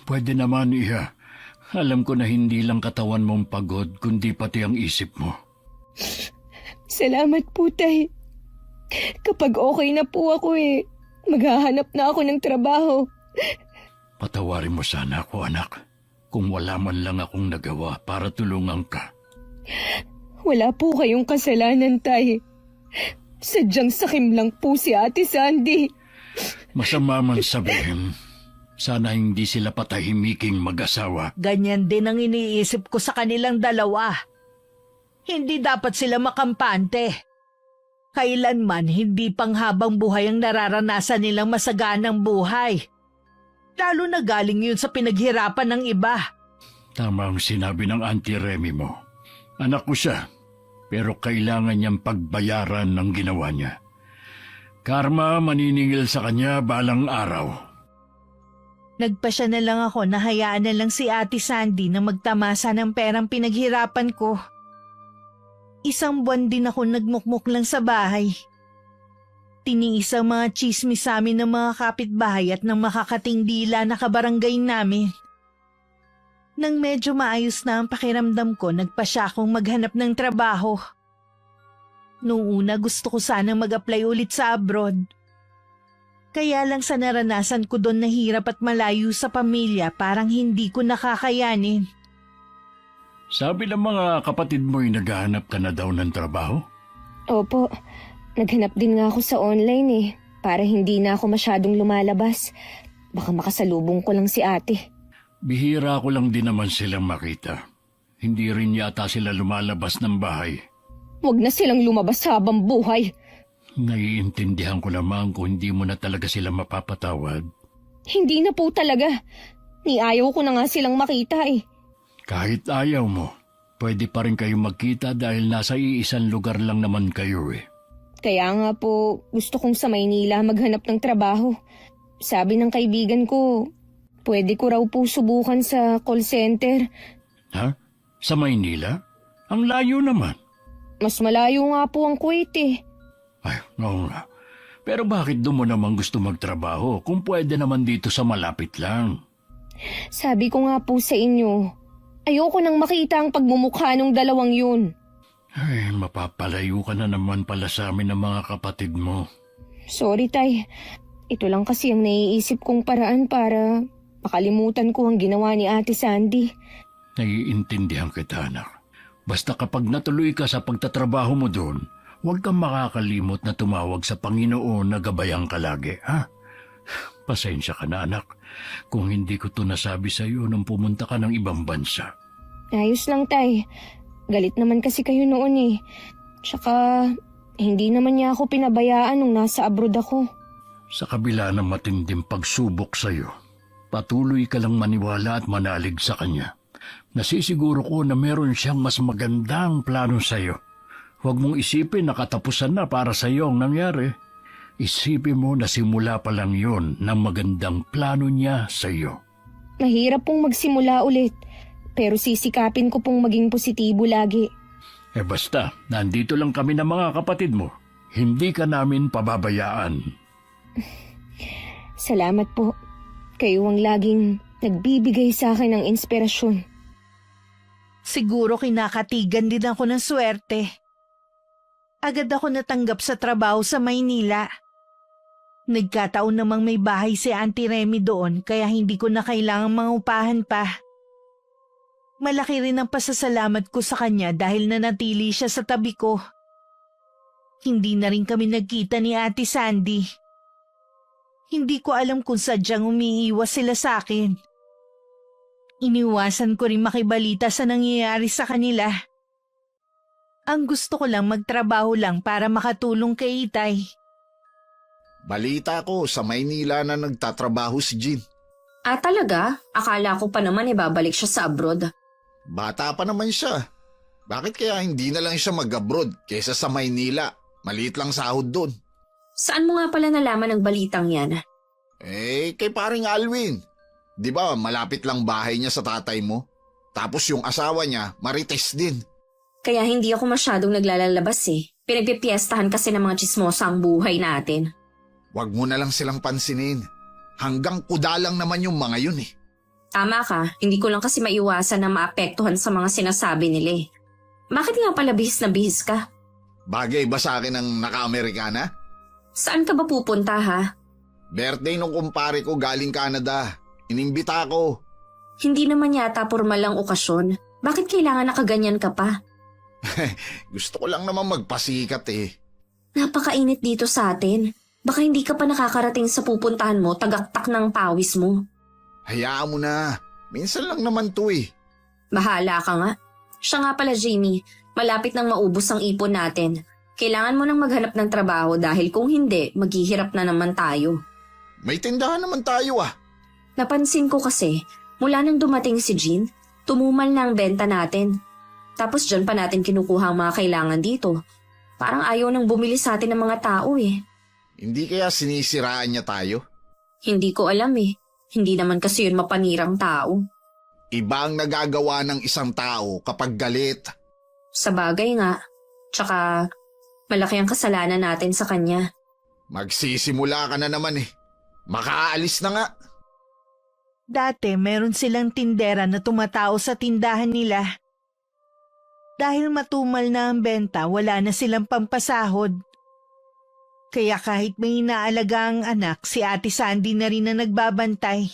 Pwede naman, Iha. Alam ko na hindi lang katawan mong pagod, kundi pati ang isip mo. Salamat po, Tay. Kapag okay na po ako maghahanap na ako ng trabaho. Patawarin mo sana ako, anak. Kung wala man lang akong nagawa para tulungan ka. Wala po kayong kasalanan, Tay. Sadyang sakim lang po si Ate Sandy. Masama man sabihin, sana hindi sila patahimiking mag-asawa. Ganyan din ang iniisip ko sa kanilang dalawa. Hindi dapat sila makampante. Kailanman hindi panghabang buhay ang nararanasan nilang masaganang buhay. Lalo na galing yun sa pinaghirapan ng iba. Tama ang sinabi ng Auntie Remy mo. Anak ko siya, pero kailangan niyang pagbayaran ng ginawa niya. Karma maniningil sa kanya balang araw. Nagpasya na lang ako na hayaan na lang si Ate Sandy na magtamasa ng perang pinaghirapan ko. Isang buwan din ako nagmukmuk lang sa bahay. Tiniis ang mga chismis sa amin ng mga kapitbahay at ng makakating dila na kabarangay namin. Nang medyo maayos na ang pakiramdam ko, nagpasya akong maghanap ng trabaho. Noong una gusto ko sanang mag-apply ulit sa abroad. Kaya lang sa naranasan ko doon na hirap at malayo sa pamilya, parang hindi ko nakakayanin. Sabi ng mga kapatid mo'y naghahanap ka na daw ng trabaho? Opo, naghanap din nga ako sa online para hindi na ako masyadong lumalabas. Baka makasalubong ko lang si ate. Bihira ko lang din naman silang makita. Hindi rin yata sila lumalabas ng bahay. Huwag na silang lumabas habang buhay. Naiintindihan ko naman kung hindi mo na talaga sila mapapatawad. Hindi na po talaga. Ni ayaw ko na nga silang makita Kahit ayaw mo, pwede pa rin kayong magkita dahil nasa iisang lugar lang naman kayo Kaya nga po, gusto kong sa Maynila maghanap ng trabaho. Sabi ng kaibigan ko, pwede ko raw po subukan sa call center. Ha? Sa Maynila? Ang layo naman. Mas malayo nga po ang Kuwait Ay, oo nga. Pero bakit doon mo naman gusto magtrabaho kung pwede naman dito sa malapit lang? Sabi ko nga po sa inyo, ayoko nang makita ang pagmumukha ng dalawang yun. Ay, mapapalayo ka na naman pala sa amin ng mga kapatid mo. Sorry, Tay. Ito lang kasi ang naiisip kong paraan para makalimutan ko ang ginawa ni Ate Sandy. Naiintindihan kita, anak. Basta kapag natuloy ka sa pagtatrabaho mo doon, huwag kang makakalimot na tumawag sa Panginoon na gabayan ka lagi, ha? Pasensya ka na, anak, kung hindi ko to nasabi sa iyo nung pumunta ka ng ibang bansa. Ayos lang, Tay. Galit naman kasi kayo noon Tsaka, hindi naman niya ako pinabayaan nung nasa abroad ako. Sa kabila ng matinding pagsubok sa iyo, patuloy ka lang maniwala at manalig sa kanya. Nasisiguro ko na meron siyang mas magandang plano sa iyo. Huwag mong isipin na katapusan na para sa iyo ang nangyari. Isipin mo na simula pa lang yon ng magandang plano niya sa iyo. Mahirap pong magsimula ulit, pero sisikapin ko pong maging positibo lagi. Basta, nandito lang kami ng mga kapatid mo. Hindi ka namin pababayaan. Salamat po. Kayo ang laging nagbibigay sa akin ng inspirasyon. Siguro kinakatigan din ako ng swerte. Agad ako natanggap sa trabaho sa Maynila. Nagkataon namang may bahay si Auntie Remy doon kaya hindi ko na kailangang mangupahan pa. Malaki rin ang pasasalamat ko sa kanya dahil nanatili siya sa tabi ko. Hindi na rin kami nagkita ni Ate Sandy. Hindi ko alam kung sadyang umiiwas sila sa akin. Iniwasan ko rin makibalita sa nangyayari sa kanila. Ang gusto ko lang magtrabaho lang para makatulong kay Itay. Balita ko sa Maynila na nagtatrabaho si Jean. Talaga? Akala ko pa naman babalik siya sa abroad. Bata pa naman siya. Bakit kaya hindi na lang siya mag-abroad kaysa sa Maynila? Maliit lang sahod doon. Saan mo nga pala nalaman ang balitang yan? Kay paring Alwin. Di ba malapit lang bahay niya sa tatay mo? Tapos yung asawa niya, marites din. Kaya hindi ako masyadong naglalalabas eh. Pinagpipiestahan kasi ng mga chismosa ang buhay natin. Huwag mo na lang silang pansinin. Hanggang kuda lang naman yung mga yun eh. Tama ka, hindi ko lang kasi maiwasan na maapektuhan sa mga sinasabi nila eh. Bakit nga pala bihis na bihis ka? Bagay ba sa akin ang naka-Amerikana? Saan ka ba pupunta ha? Birthday nung kumpare ko galing Canada. Inimbita ako. Hindi naman yata formal ang okasyon. Bakit kailangan nakaganyan ka pa? Gusto ko lang naman magpasikat eh. Napakainit dito sa atin. Baka hindi ka pa nakakarating sa pupuntahan mo, tagaktak ng pawis mo. Hayaan mo na. Minsan lang naman to eh. Bahala ka nga. Siya nga pala Jamie, malapit nang maubos ang ipon natin. Kailangan mo nang maghanap ng trabaho dahil kung hindi, maghihirap na naman tayo. May tindahan naman tayo ah. Napansin ko kasi, mula nang dumating si Jean, tumumal na ang benta natin. Tapos dyan pa natin kinukuha ang mga kailangan dito. Parang ayaw nang bumili sa atin ng mga tao eh. Hindi kaya sinisiraan niya tayo? Hindi ko alam eh. Hindi naman kasi yun mapanirang tao. Iba ang nagagawa ng isang tao kapag galit. Sa bagay nga. Tsaka, malaki ang kasalanan natin sa kanya. Magsisimula ka na naman eh. Makaalis na nga. Dati meron silang tindera na tumatao sa tindahan nila. Dahil matumal na ang benta, wala na silang pampasahod. Kaya kahit may inaalaga ang anak, si Ate Sandy na rin na nagbabantay.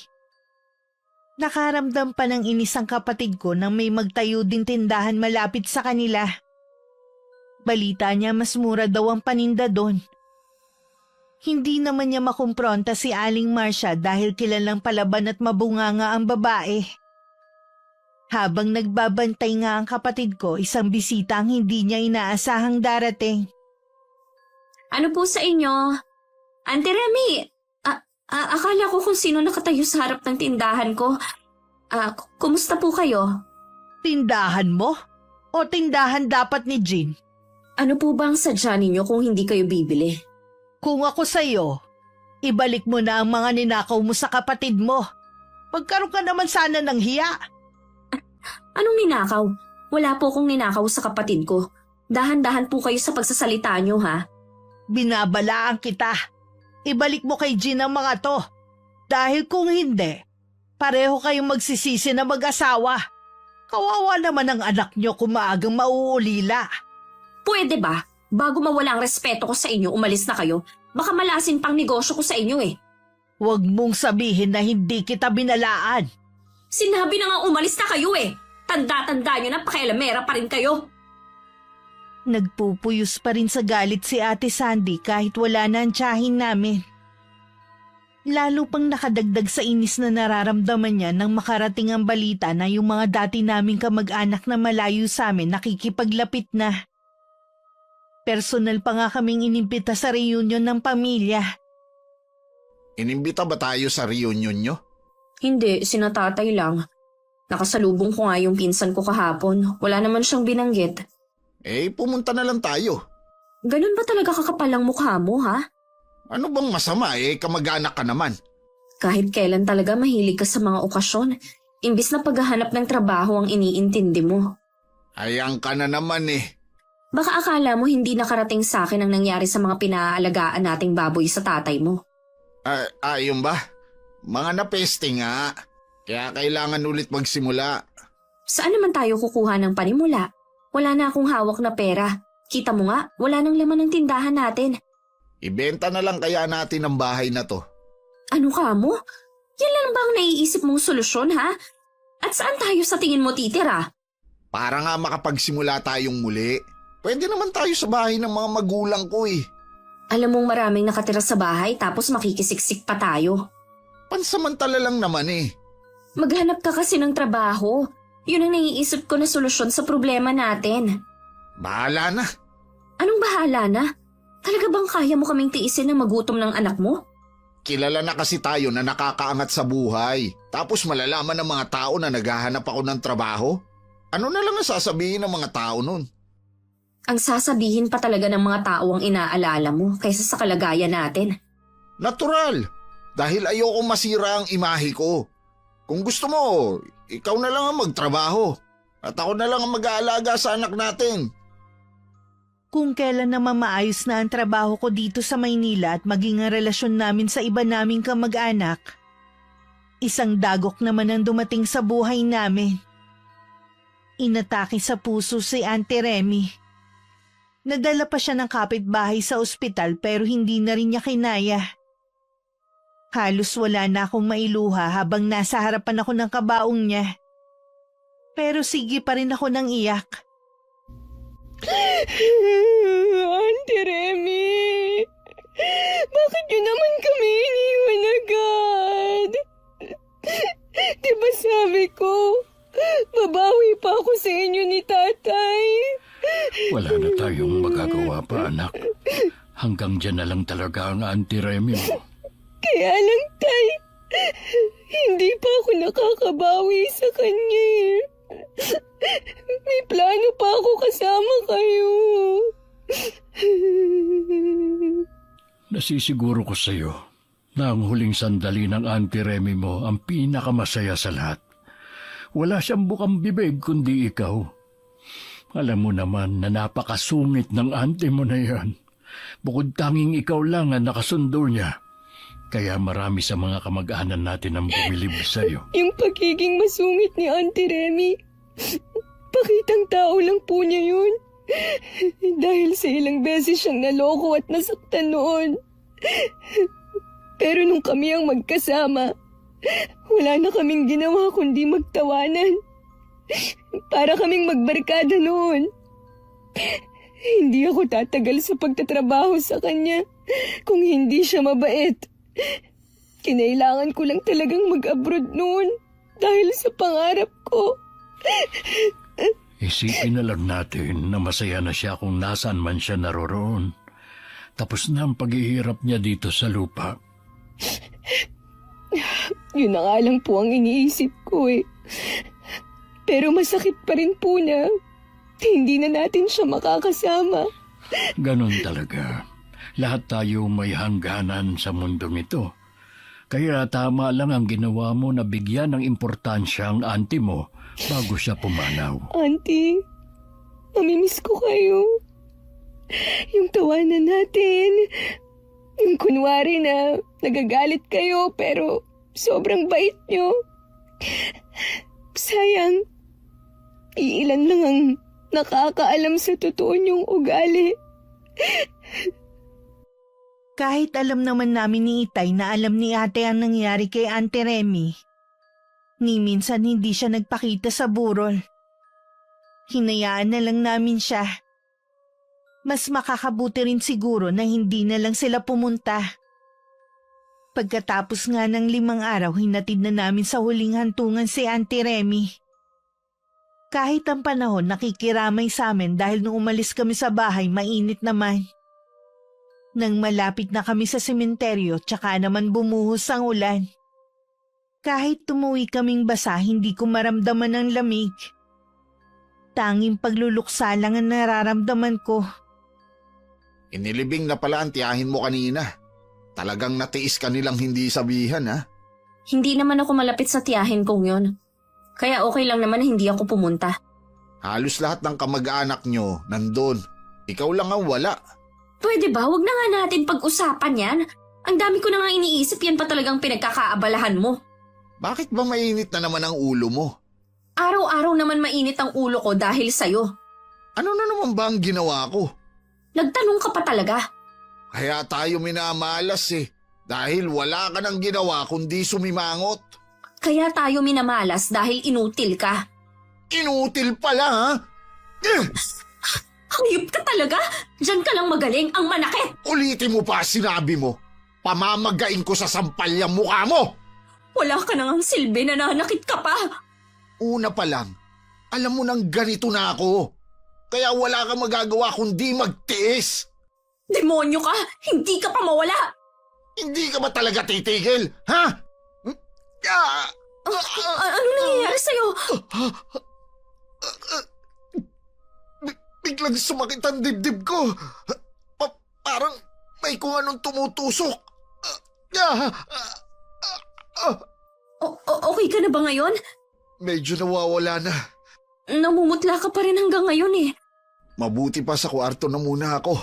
Nakaramdam pa ng inis ang kapatid ko nang may magtayo din tindahan malapit sa kanila. Balita niya mas mura daw ang paninda doon. Hindi naman niya makumpronta si Aling Marcia dahil kilalang palaban at mabunganga ang babae. Habang nagbabantay nga ang kapatid ko, isang bisita ang hindi niya inaasahang darating. Ano po sa inyo? Auntie Remy, akala ko kung sino nakatayo sa harap ng tindahan ko. Kumusta po kayo? Tindahan mo? O tindahan dapat ni Jean? Ano po ba ang sadya ninyo kung hindi kayo bibili? Kung ako sa'yo, ibalik mo na ang mga ninakaw mo sa kapatid mo. Magkaroon ka naman sana ng hiya. Anong ninakaw? Wala po akong ninakaw sa kapatid ko. Dahan-dahan po kayo sa pagsasalita nyo ha. Binabalaan kita. Ibalik mo kay Jean ang mga to. Dahil kung hindi, pareho kayong magsisisi na mag-asawa. Kawawa naman ang anak nyo kung maagang mauulila. Pwede ba? Bago mawala ang respeto ko sa inyo, umalis na kayo. Baka malasin pang negosyo ko sa inyo eh. Huwag mong sabihin na hindi kita binalaan. Sinabi na nga umalis na kayo eh. Tanda-tanda nyo na pakialamera pa rin kayo. Nagpupuyos pa rin sa galit si Ate Sandy kahit wala na ang tiyahin namin. Lalo pang nakadagdag sa inis na nararamdaman niya nang makarating ang balita na yung mga dati naming kamag-anak na malayo sa amin nakikipaglapit na. Personal pa nga kaming inimbita sa reunion ng pamilya. Inimbita ba tayo sa reunion nyo? Hindi, sinatatay lang. Nakasalubong ko nga yung pinsan ko kahapon. Wala naman siyang binanggit. Pumunta na lang tayo. Ganun ba talaga kakapal ang mukha mo, ha? Ano bang masama kamag-anak ka naman. Kahit kailan talaga mahilig ka sa mga okasyon. Imbis na paghahanap ng trabaho ang iniintindi mo. Hayang ka na naman Baka akala mo hindi nakarating sa akin ang nangyari sa mga pinaalagaan nating baboy sa tatay mo. Yun ba? Mga napeste nga. Kaya kailangan ulit magsimula. Saan naman tayo kukuha ng panimula? Wala na akong hawak na pera. Kita mo nga, wala nang laman ng tindahan natin. Ibenta na lang kaya natin ang bahay na to. Ano ka mo? Yan lang ba ang naiisip mong solusyon, ha? At saan tayo sa tingin mo titira? Para nga makapagsimula tayong muli. Pwede naman tayo sa bahay ng mga magulang ko Alam mong maraming nakatira sa bahay tapos makikisiksik pa tayo. Pansamantala lang naman Maghanap ka kasi ng trabaho. Yun ang naiisip ko na solusyon sa problema natin. Bahala na. Anong bahala na? Talaga bang kaya mo kaming tiisin na magutom ng anak mo? Kilala na kasi tayo na nakakaangat sa buhay. Tapos malalaman ng mga tao na naghahanap ako ng trabaho. Ano na lang ang sasabihin ng mga tao nun? Ang sasabihin pa talaga ng mga tao ang inaalala mo kaysa sa kalagayan natin. Natural. Dahil ayoko masira ang imahe ko. Kung gusto mo, ikaw na lang ang magtrabaho. At ako na lang ang mag-aalaga sa anak natin. Kung kailan naman maayos na ang trabaho ko dito sa Maynila at maging ang relasyon namin sa iba naming kamag-anak, isang dagok naman ang dumating sa buhay namin. Inatake sa puso si Auntie Remy. Nadala pa siya ng kapitbahay sa ospital pero hindi na rin niya kinaya. Halos wala na akong mailuha habang nasa harapan ako ng kabaong niya. Pero sige pa rin ako nang iyak. Auntie Remy, bakit yun naman kami iniwan agad? Diba sabi ko, babawi pa ako sa inyo ni tatay. Wala na tayong magagawa pa, anak. Hanggang dyan na lang talaga ang Auntie Remy mo. Kaya lang, tay, hindi pa ako nakakabawi sa kanya. May plano pa ako kasama kayo. Nasisiguro ko sa'yo na ang huling sandali ng Auntie Remy mo ang pinakamasaya sa lahat. Wala siyang bukang bibig kundi ikaw. Alam mo naman na napakasungit ng auntie mo na yan. Bukod tanging ikaw lang ang nakasundo niya. Kaya marami sa mga kamag-anan natin ang bumilib sa'yo. Yung pagiging masungit ni Auntie Remy, pakitang tao lang po niya yun. Dahil sa ilang beses siyang naloko at nasaktan noon. Pero nung kami ang magkasama, wala na kaming ginawa kundi magtawanan. Para kaming magbarkada noon. Hindi ako tatagal sa pagtatrabaho sa kanya kung hindi siya mabait. Kinailangan ko lang talagang mag-abroad noon dahil sa pangarap ko. Isipin na lang natin na masaya na siya kung nasaan man siya naroroon. Tapos na ang paghihirap niya dito sa lupa. Yun na nga lang po ang iniisip ko eh. Pero masakit pa rin po na hindi na natin siya makakasama. Ganon talaga. Lahat tayo may hangganan sa mundong ito. Kaya tama lang ang ginawa mo na bigyan ng importansya ang auntie mo bago siya pumanaw. Auntie, mamimiss ko kayo. Yung tawanan natin. Yung kunwari na nagagalit kayo pero sobrang bait nyo. Sayang, iilan lang ang nakakaalam sa totoo niyong ugali. Kahit alam naman namin ni Itay na alam ni ate ang nangyari kay Auntie Remy, ni minsan hindi siya nagpakita sa burol. Hinayaan na lang namin siya. Mas makakabuti rin siguro na hindi na lang sila pumunta. Pagkatapos nga ng 5 araw, hinatid na namin sa huling hantungan si Auntie Remy. Kahit ang panahon nakikiramay sa amin dahil nung umalis kami sa bahay, mainit naman. Nang malapit na kami sa sementeryo, tsaka naman bumuhos ang ulan. Kahit tumuwi kaming basa, hindi ko maramdaman ang lamig. Tanging pagluluksa lang ang nararamdaman ko. Inilibing na pala ang tiyahin mo kanina. Talagang natiis ka nilang hindi sabihan, ha? Hindi naman ako malapit sa tiyahin kong yun. Kaya okay lang naman na hindi ako pumunta. Halos lahat ng kamag-anak nyo nandun. Ikaw lang ang wala. Pwede ba? Huwag na nga natin pag-usapan yan. Ang dami ko na nga iniisip, yan pa talagang pinagkakaabalahan mo. Bakit ba mainit na naman ang ulo mo? Araw-araw naman mainit ang ulo ko dahil sa'yo. Ano na naman ba ang ginawa ko? Nagtanong ka pa talaga. Kaya tayo minamalas eh. Dahil wala ka nang ginawa kundi sumimangot. Kaya tayo minamalas dahil inutil ka. Inutil pala, ha? Hayop ka talaga? Diyan ka lang magaling, ang manakit. Ulitin mo pa sinabi mo. Pamamagain ko sa sampal yung mukha mo. Wala ka nang silbi, nananakit ka pa. Una pa lang, alam mo nang ganito na ako. Kaya wala kang magagawa kundi magtiis. Demonyo ka, hindi ka pa mawala. Hindi ka ba talaga titigil, ha? Ano nangyayari sa'yo? Biglang sumakit ang dibdib ko. Parang may kung anong tumutusok. Okay ka na ba ngayon? medyo nawawala na. Namumutla ka pa rin hanggang ngayon eh. Mabuti pa sa kwarto na muna ako.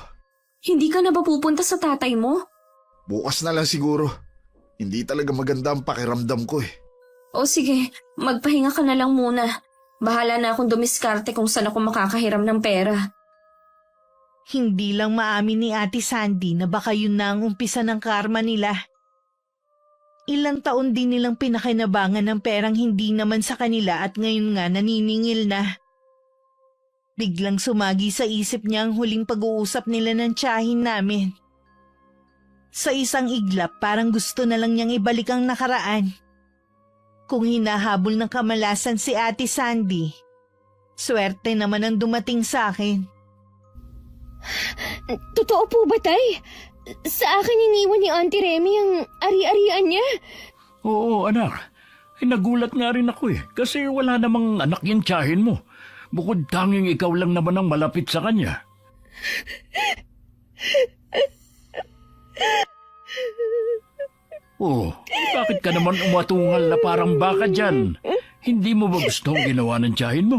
Hindi ka na ba pupunta sa tatay mo? Bukas na lang siguro. Hindi talaga maganda ang pakiramdam ko eh. O sige, magpahinga ka na lang muna. Bahala na akong dumiskarte kung saan ako makakahiram ng pera. Hindi lang maamin ni Ate Sandy na baka yun na ang umpisa ng karma nila. Ilang taon din nilang pinakinabangan ng perang hindi naman sa kanila at ngayon nga naniningil na. Biglang sumagi sa isip niya ang huling pag-uusap nila ng tiyahin namin. Sa isang iglap parang gusto na lang niyang ibalik ang nakaraan. Kung hinahabol ng kamalasan si Ate Sandy, swerte naman ang dumating sa akin. Totoo po ba, Tay? Sa akin iniwan ni Auntie Remy ang ari-arian niya. Oo, anak. Nagulat nga rin ako kasi wala namang anak yung tiyahin mo. Bukod tanging ikaw lang naman ang malapit sa kanya. Oh, bakit ka naman umatungal na parang baka dyan? Hindi mo ba gusto ang ginawa ng tiyahin mo?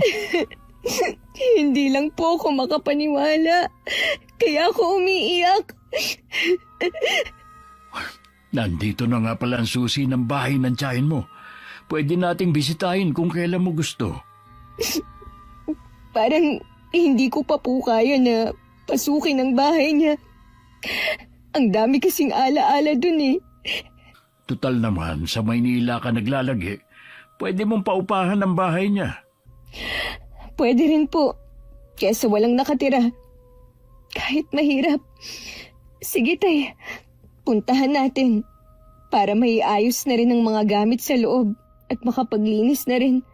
Hindi lang po ako makapaniwala. Kaya ako umiiyak. Nandito na nga pala ang susi ng bahay ng tiyahin mo. Pwede nating bisitahin kung kailan mo gusto. Parang hindi ko pa po kaya na pasukin ang bahay niya. Ang dami kasing alaala dun eh. Tutal naman, sa Maynila ka naglalagi. Pwede mong paupahan ang bahay niya. Pwede rin po. Kesa walang nakatira. Kahit mahirap. Sige tay, puntahan natin. Para maiayos na rin ang mga gamit sa loob at makapaglinis na rin.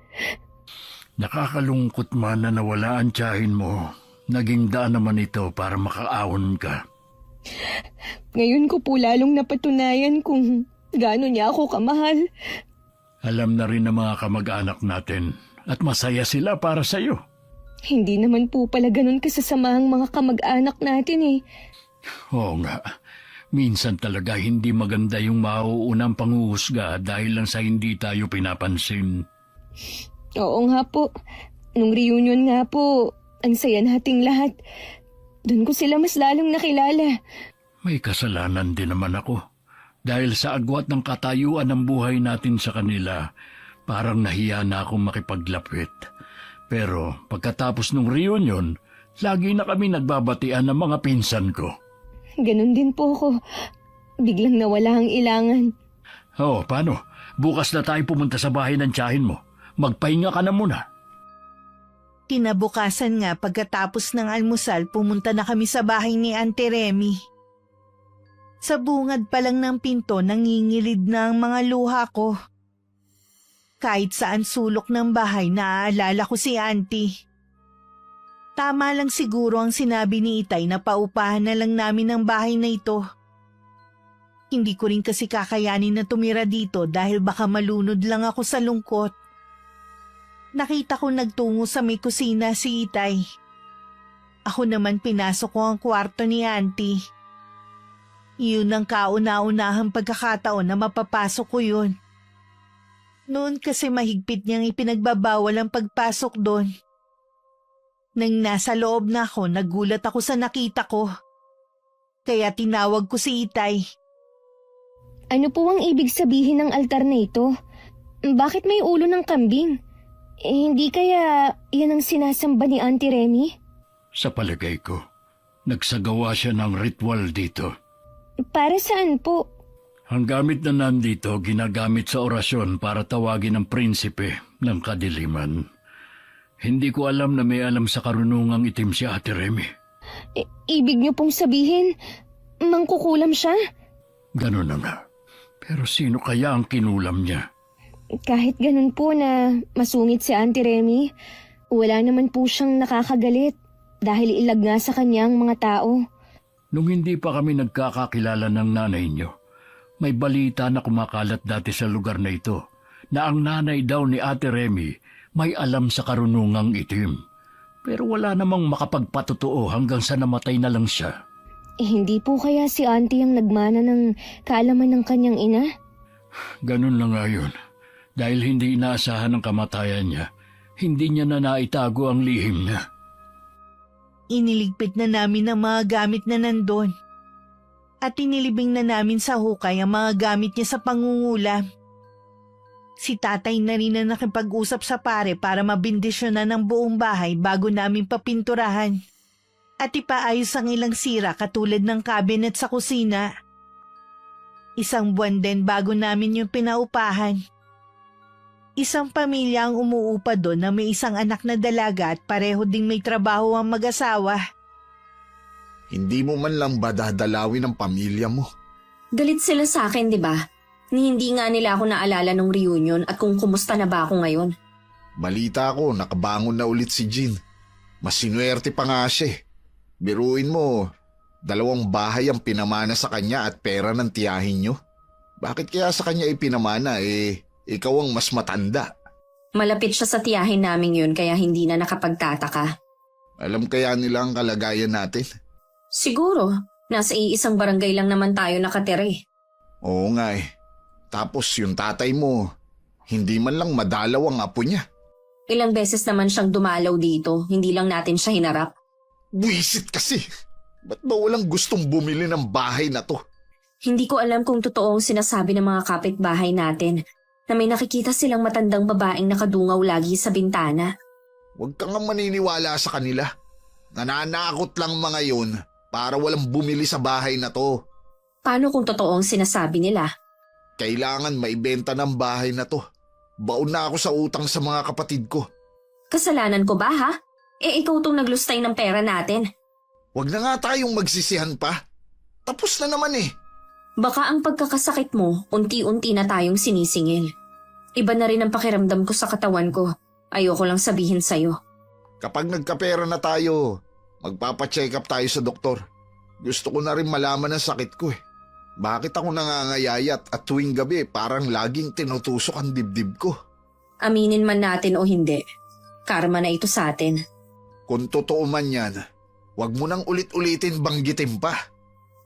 Nakakalungkot man na nawala ang tiyahin mo. Naging daan naman ito para makaahon ka. Ngayon ko po lalong napatunayan kung gaano niya ako kamahal. Alam na rin ng mga kamag-anak natin at masaya sila para sa iyo. Hindi naman po pala ganun kasasamahang mga kamag-anak natin eh. Oo nga, minsan talaga hindi maganda yung mauunang panghuhusga dahil lang sa hindi tayo pinapansin. Oo nga po. Nung reunion nga po, ang saya nating lahat. Doon ko sila mas lalong nakilala. May kasalanan din naman ako. Dahil sa agwat ng katayuan ng buhay natin sa kanila, parang nahiya na akong makipaglapit. Pero pagkatapos ng reunion, lagi na kami nagbabatian ng mga pinsan ko. Ganun din po ako. Biglang nawala ang ilangan. Oh, paano? Bukas na tayo pumunta sa bahay ng tiyahin mo. Magpahinga ka na muna. Kinabukasan nga pagkatapos ng almusal pumunta na kami sa bahay ni Auntie Remy. Sa bungad pa lang ng pinto nangingilid na ang mga luha ko. Kahit saan sulok ng bahay naaalala ko si Auntie. Tama lang siguro ang sinabi ni Itay na paupahan na lang namin ang bahay na ito. Hindi ko rin kasi kakayanin na tumira dito dahil baka malunod lang ako sa lungkot. Nakita ko nagtungo sa may kusina si Itay. Ako naman pinasok ko ang kwarto ni Auntie. Iyon ang kauna-unahang pagkakataon na mapapasok ko yun. Noon kasi mahigpit niyang ipinagbabawal ang pagpasok doon. Nang nasa loob na ako, nagulat ako sa nakita ko. Kaya tinawag ko si Itay. Ano po ang ibig sabihin ng altar na ito? Bakit may ulo ng kambing? Hindi kaya yan ang sinasamba ni Auntie Remy? Sa palagay ko, nagsagawa siya ng ritual dito. Para saan po? Ang gamit na nandito ginagamit sa orasyon para tawagin ang prinsipe ng kadiliman. Hindi ko alam na may alam sa karunungang itim si Ate Remy. Ibig niyo pong sabihin, mangkukulam siya? Ganun na nga. Pero sino kaya ang kinulam niya? Kahit ganun po na masungit si Auntie Remy, wala naman po siyang nakakagalit dahil ilag nga sa kanya ang mga tao. Nung hindi pa kami nagkakakilala ng nanay niyo, may balita na kumakalat dati sa lugar na ito na ang nanay daw ni Ate Remy may alam sa karunungang itim. Pero wala namang makapagpatotoo hanggang sa namatay na lang siya. Hindi po kaya si Auntie ang nagmana ng kaalaman ng kanyang ina? Ganun lang nga yun. Dahil hindi inaasahan ang kamatayan niya, hindi niya na naitago ang lihim niya. Iniligpit na namin ang mga gamit na nandun. At inilibing na namin sa hukay ang mga gamit niya sa pangungulam. Si tatay na rin na nakipag-usap sa pare para mabindisyonan ng buong bahay bago namin papinturahan. At ipaayos ang ilang sira katulad ng cabinet sa kusina. Isang buwan din bago namin yung pinaupahan. Isang pamilya ang umuupa doon na may isang anak na dalaga at pareho ding may trabaho ang mag-asawa. Hindi mo man lang ba dadalawin ang pamilya mo? Galit sila sa akin, di ba? Ni hindi nga nila ako naalala nung reunion at kung kumusta na ba ako ngayon. Balita ko, nakabangon na ulit si Jean. Mas sinuwerte pa nga siya. Biruin mo, 2 bahay ang pinamana sa kanya at pera ng tiyahin nyo. Bakit kaya sa kanya ipinamana ikaw ang mas matanda? Malapit siya sa tiyahin naming yun kaya hindi na nakapagtataka. Alam kaya nila ang kalagayan natin? Siguro, nasa iisang barangay lang naman tayo nakatira eh. Oo nga eh. Tapos yung tatay mo, hindi man lang madalaw ang apo niya. Ilang beses naman siyang dumalaw dito, hindi lang natin siya hinarap. Buisit kasi. Ba't ba walang gustong bumili ng bahay na to? Hindi ko alam kung totoo ang sinasabi ng mga kapitbahay natin na may nakikita silang matandang babaeng nakadungaw lagi sa bintana. Huwag kang nga maniniwala sa kanila. Nananakot lang mga yun para walang bumili sa bahay na to. Paano kung totoo ang sinasabi nila? Kailangan maibenta ng bahay na to. Baon na ako sa utang sa mga kapatid ko. Kasalanan ko ba ha? Ikaw tong naglustay ng pera natin. Huwag na nga tayong magsisihan pa. Tapos na naman eh. Baka ang pagkakasakit mo, unti-unti na tayong sinisingil. Iba na rin ang pakiramdam ko sa katawan ko. Ayoko lang sabihin sa'yo. Kapag nagkapera na tayo, magpapacheck up tayo sa doktor. Gusto ko na rin malaman ang sakit ko eh. Bakit ako nangangayayat at tuwing gabi parang laging tinutusok ang dibdib ko? Aminin man natin o hindi, karma na ito sa atin. Kung totoo man yan, huwag mo nang ulit-ulitin banggitin pa.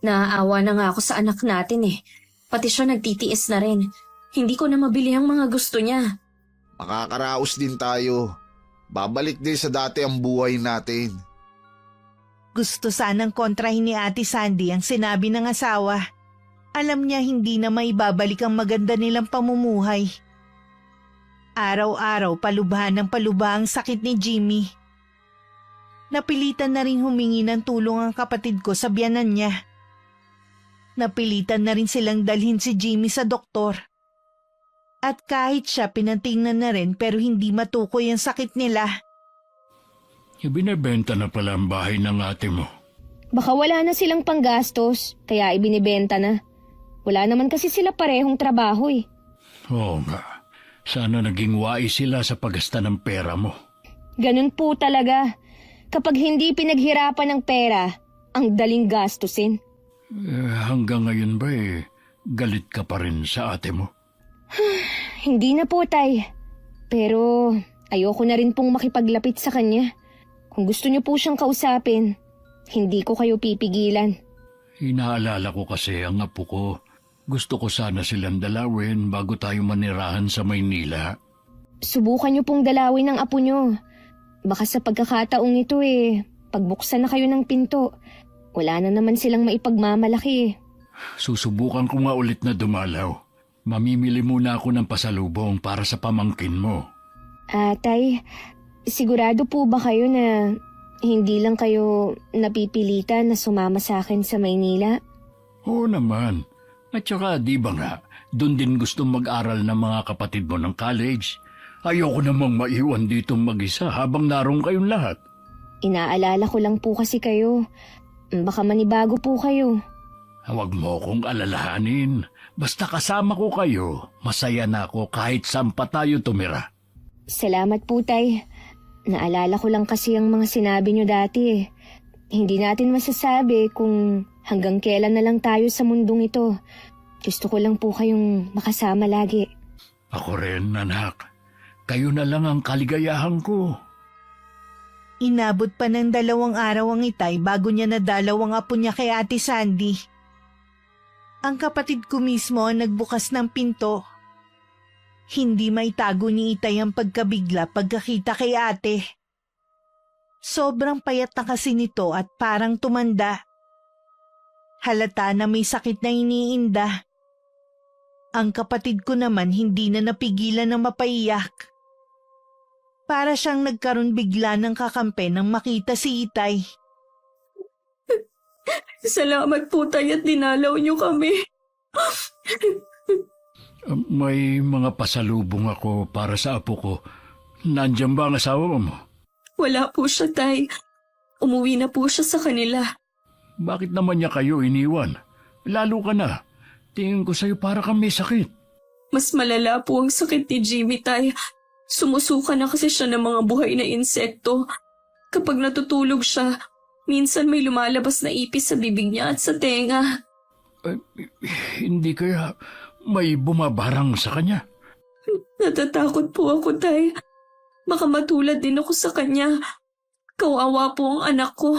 Naaawa na nga ako sa anak natin eh. Pati siya nagtitiis na rin. Hindi ko na mabili ang mga gusto niya. Makakaraos din tayo. Babalik din sa dati ang buhay natin. Gusto sanang kontrahin ni Ate Sandy ang sinabi ng asawa. Alam niya hindi na maibabalik ang maganda nilang pamumuhay. Araw-araw palubhan ng palubha ang sakit ni Jimmy. Napilitan na rin humingi ng tulong ang kapatid ko sa biyanan niya. Napilitan na rin silang dalhin si Jimmy sa doktor. At kahit siya pinatingnan na rin pero hindi matukoy ang sakit nila. Ibinebenta na pala ang bahay ng ate mo. Baka wala na silang panggastos, kaya ibinibenta na. Wala naman kasi sila parehong trabaho eh. Oo nga. Sana naging wais sila sa paggasta ng pera mo. Ganun po talaga. Kapag hindi pinaghirapan ng pera, ang daling gastusin. Hanggang ngayon ba galit ka pa rin sa ate mo? Hindi na po, tay. Pero ayoko na rin pong makipaglapit sa kanya. Kung gusto niyo po siyang kausapin, hindi ko kayo pipigilan. Inaalala ko kasi ang apo ko. Gusto ko sana silang dalawin bago tayo manirahan sa Maynila. Subukan niyo pong dalawin ang apo niyo. Baka sa pagkakataong ito pagbuksan na kayo ng pinto, wala na naman silang maipagmamalaki. Susubukan ko nga ulit na dumalaw. Mamimili muna ako ng pasalubong para sa pamangkin mo. Tay, sigurado po ba kayo na hindi lang kayo napipilitan na sumama sa akin sa Maynila? Oo naman. At saka di ba nga, doon din gustong mag-aral ng mga kapatid mo ng college. Ayoko namang maiwan dito mag-isa habang naroon kayong lahat. Inaalala ko lang po kasi kayo. Baka manibago po kayo. Huwag mo akong alalahanin. Basta kasama ko kayo, masaya na ako kahit saan pa tayo tumira. Salamat po, tay. Naalala ko lang kasi ang mga sinabi niyo dati. Hindi natin masasabi kung hanggang kailan na lang tayo sa mundong ito. Gusto ko lang po kayong makasama lagi. Ako rin, anak. Kayo na lang ang kaligayahan ko. Inabot pa ng 2 araw ang itay bago niya nadalaw ang apo niya kay Ate Sandy. Ang kapatid ko mismo ang nagbukas ng pinto. Hindi maitago ni Itay ang pagkabigla pagkakita kay ate. Sobrang payat na kasi nito at parang tumanda. Halata na may sakit na iniinda. Ang kapatid ko naman hindi na napigilan ng mapaiyak. Para siyang nagkaroon bigla ng kakampi nang makita si Itay. Salamat po, Tay, at dinalaw niyo kami. May mga pasalubong ako para sa apo ko. Nandiyan ba ang asawa mo? Wala po siya, Tay. Umuwi na po siya sa kanila. Bakit naman niya kayo iniwan? Lalo ka na. Tingin ko sa'yo para kang may sakit. Mas malala po ang sakit ni Jimmy, Tay. Sumusuka na kasi siya ng mga buhay na insekto. Kapag natutulog siya, minsan may lumalabas na ipis sa bibig niya at sa tenga. Hindi kaya may bumabarang sa kanya? Natatakot po ako, Tay. Baka matulad din ako sa kanya. Kawawa po ang anak ko.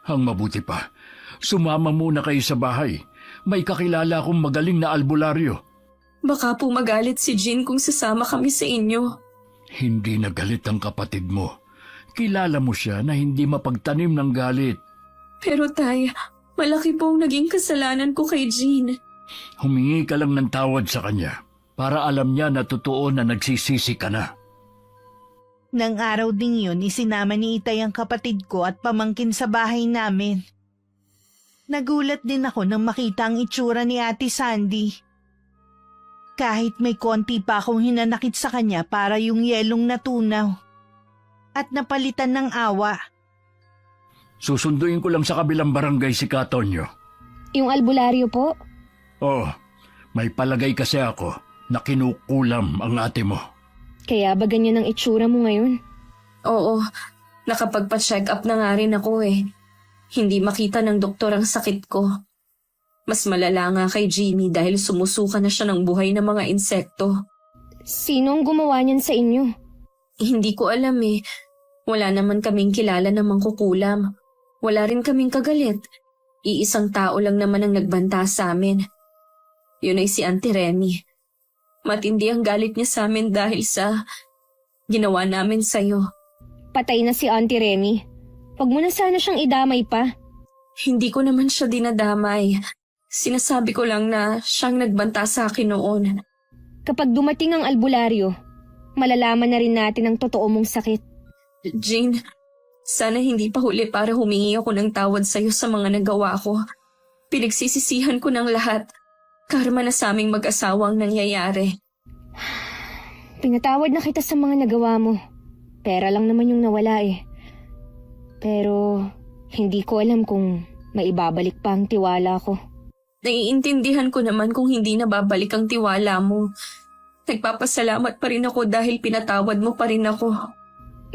Ang mabuti pa, sumama muna kayo sa bahay. May kakilala akong magaling na albularyo. Baka po magalit si Jean kung sasama kami sa inyo. Hindi nagalit ang kapatid mo. Kilala mo siya na hindi mapagtanim ng galit. Pero Tay, malaki po ang naging kasalanan ko kay Jean. Humingi ka lang ng tawad sa kanya para alam niya na totoo na nagsisisi ka na. Nang araw ding yun, isinama ni Itay ang kapatid ko at pamangkin sa bahay namin. Nagulat din ako nang makita ang itsura ni Ate Sandy. Kahit may konti pa akong hinanakit sa kanya para yung yelong natunaw. At napalitan ng awa. Susunduin ko lang sa kabilang barangay si Katonyo. Yung albularyo po? Oh, may palagay kasi ako na kinukulam ang ate mo. Kaya ba ganyan ang itsura mo ngayon? Oo, nakapagpa-check up na nga rin ako eh. Hindi makita ng doktor ang sakit ko. Mas malala nga kay Jimmy dahil sumusuka na siya ng buhay ng mga insekto. Sino ang gumawa niyan sa inyo? Hindi ko alam eh. Wala naman kaming kilala na mangkukulam. Wala rin kaming kagalit. Iisang tao lang naman ang nagbanta sa amin. Yun ay si Auntie Remy. Matindi ang galit niya sa amin dahil sa ginawa namin sa'yo. Patay na si Auntie Remy. Huwag mo na sana siyang idamay pa. Hindi ko naman siya dinadamay. Sinasabi ko lang na siyang nagbanta sa akin noon. Kapag dumating ang albularyo, malalaman na rin natin ang totoo mong sakit. Jean, sana hindi pa huli para humingi ako ng tawad sa'yo sa mga nagawa ko. Pinagsisisihan ko ng lahat. Karma na sa aming mag-asawa ang nangyayari. Pinatawad na kita sa mga nagawa mo. Pera lang naman yung nawala eh. Pero hindi ko alam kung maibabalik pa ang tiwala ko. Naiintindihan ko naman kung hindi na babalik ang tiwala mo. Nagpapasalamat pa rin ako dahil pinatawad mo pa rin ako.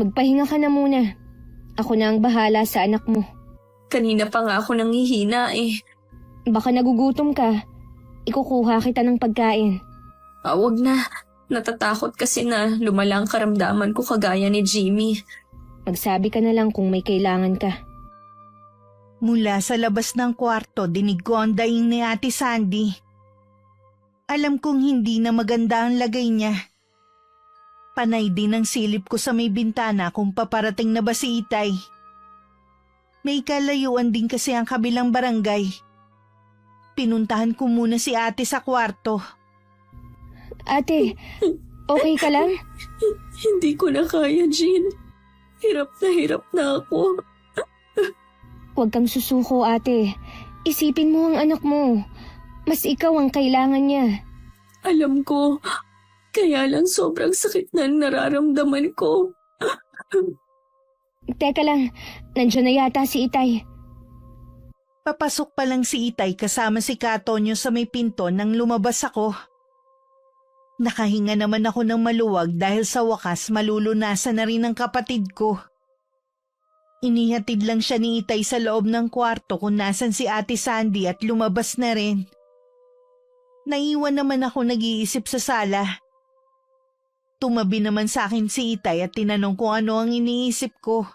Magpahinga ka na muna. Ako na ang bahala sa anak mo. Kanina pa nga ako nanghihina eh. Baka nagugutom ka. Ikukuha kita ng pagkain. Wag na. Natatakot kasi na lumala ang karamdaman ko kagaya ni Jimmy. Magsabi ka na lang kung may kailangan ka. Mula sa labas ng kwarto, dinig ko ang daing ni Ate Sandy. Alam kong hindi na maganda ang lagay niya. Panay din ang silip ko sa may bintana kung paparating na ba si Itay. May kalayuan din kasi ang kabilang barangay. Pinuntahan ko muna si ate sa kwarto. Ate, okay ka lang? Hindi ko na kaya, Jean. Hirap na ako. Huwag kang susuko, ate. Isipin mo ang anak mo. Mas ikaw ang kailangan niya. Alam ko. Kaya lang sobrang sakit na ang nararamdaman ko. Teka lang, nandiyan na yata si Itay. Papasok pa lang si Itay kasama si Katonyo sa may pinto nang lumabas ako. Nakahinga naman ako ng maluwag dahil sa wakas malulunasan na rin ang kapatid ko. Inihatid lang siya ni Itay sa loob ng kwarto kung nasan si Ate Sandy at lumabas na rin. Naiwan naman ako nag-iisip sa sala. Tumabi naman sa akin si Itay at tinanong kung ano ang iniisip ko.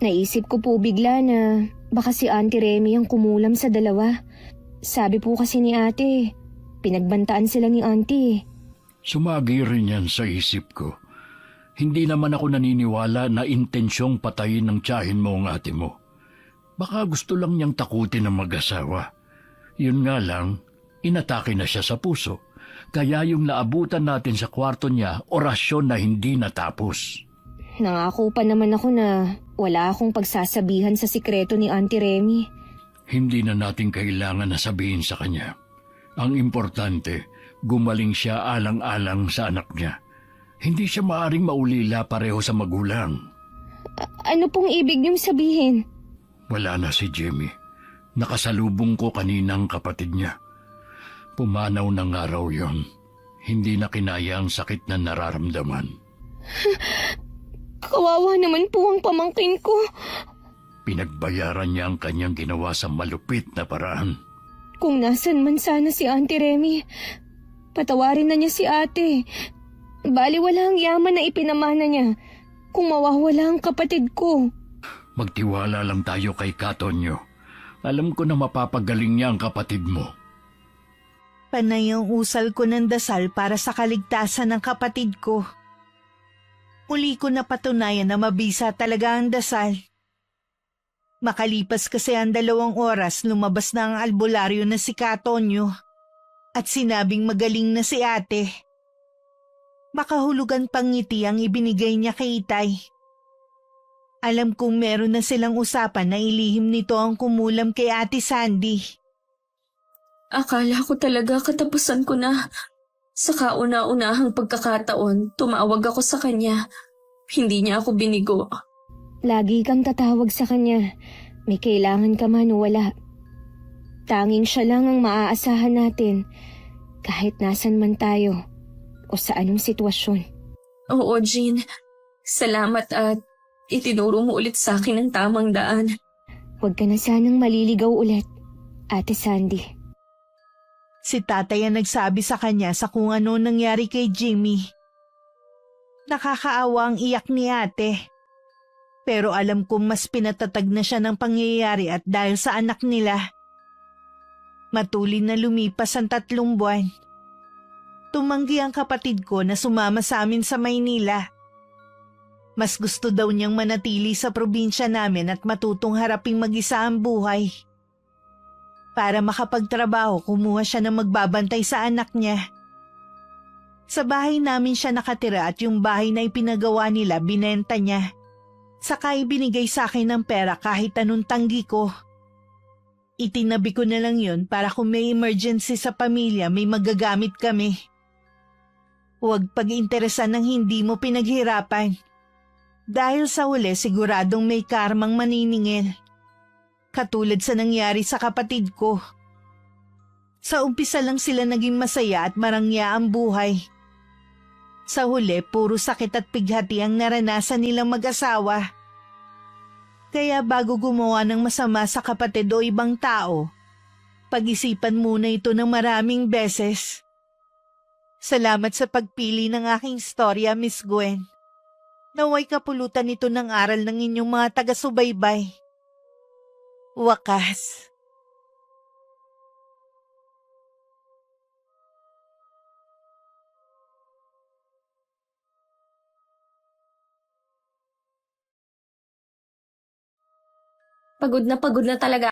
Naisip ko po bigla na baka si Auntie Remy ang kumulam sa dalawa. Sabi po kasi ni ate, pinagbantaan sila ni Auntie. Sumagi rin yan sa isip ko. Hindi naman ako naniniwala na intensyong patayin ng tiyahin mo ang ate mo. Baka gusto lang niyang takutin ang mag-asawa. Yun nga lang, inatake na siya sa puso. Kaya yung naabutan natin sa kwarto niya, orasyon na hindi natapos. Nangako pa naman ako na wala akong pagsasabihan sa sikreto ni Auntie Remy. Hindi na natin kailangan na sabihin sa kanya. Ang importante, gumaling siya alang-alang sa anak niya. Hindi siya maaring maulila pareho sa magulang. Ano pong ibig niyong sabihin? Wala na si Jimmy. Nakasalubong ko kaninang kapatid niya. Pumanaw ng araw yon. Hindi na kinaya ang sakit na nararamdaman. Kawawa naman po ang pamangkin ko. Pinagbayaran niya ang kanyang ginawa sa malupit na paraan. Kung nasan man sana si Auntie Remy, patawarin na niya si ate. Baliwala ang yaman na ipinamana niya kung mawawala ang kapatid ko. Magtiwala lang tayo kay Katonyo. Alam ko na mapapagaling niya ang kapatid mo. Panay ang usal ko ng dasal para sa kaligtasan ng kapatid ko. Muli ko napatunayan na mabisa talaga ang dasal. Makalipas kasi ang 2 oras, lumabas na ang albularyo na si Katonyo at sinabing magaling na si ate. Makahulugan pang ngiti ang ibinigay niya kay Itay. Alam kong meron na silang usapan na ilihim nito ang kumulam kay Ate Sandy. Akala ko talaga katapusan ko na. Sa kauna-unahang pagkakataon, tumawag ako sa kanya. Hindi niya ako binigo. Lagi kang tatawag sa kanya. May kailangan ka man o wala. Tanging siya lang ang maaasahan natin kahit nasan man tayo o sa anong sitwasyon. Oo, Jean. Salamat at itinuro mo ulit sa akin ang tamang daan. Huwag ka na sanang maliligaw ulit, Ate Sandy. Si tatay ang nagsabi sa kanya sa kung ano nangyari kay Jimmy. Nakakaawa ang iyak ni ate. Pero alam kong mas pinatatag na siya ng pangyayari at dahil sa anak nila. Matulin na lumipas ang 3 buwan. Tumanggi ang kapatid ko na sumama sa amin sa Maynila. Mas gusto daw niyang manatili sa probinsya namin at matutong haraping mag-isa ang buhay. Para makapagtrabaho, kumuha siya ng magbabantay sa anak niya. Sa bahay namin siya nakatira at yung bahay na ipinagawa nila binenta niya. Saka ibinigay sa akin ng pera kahit anong tanggi ko. Itinabi ko na lang yun para kung may emergency sa pamilya may magagamit kami. Huwag pag-interesan ng hindi mo pinaghirapan. Dahil sa huli siguradong may karmang maniningil. Katulad sa nangyari sa kapatid ko. Sa umpisa lang sila naging masaya at marangya ang buhay. Sa huli, puro sakit at pighati ang naranasan nilang mag-asawa. Kaya bago gumawa ng masama sa kapatid o ibang tao, pag-isipan muna ito ng maraming beses. Salamat sa pagpili ng aking storya, Miss Gwen. Naway kapulutan ito ng aral ng inyong mga taga-subaybay. Wakas. Pagod na talaga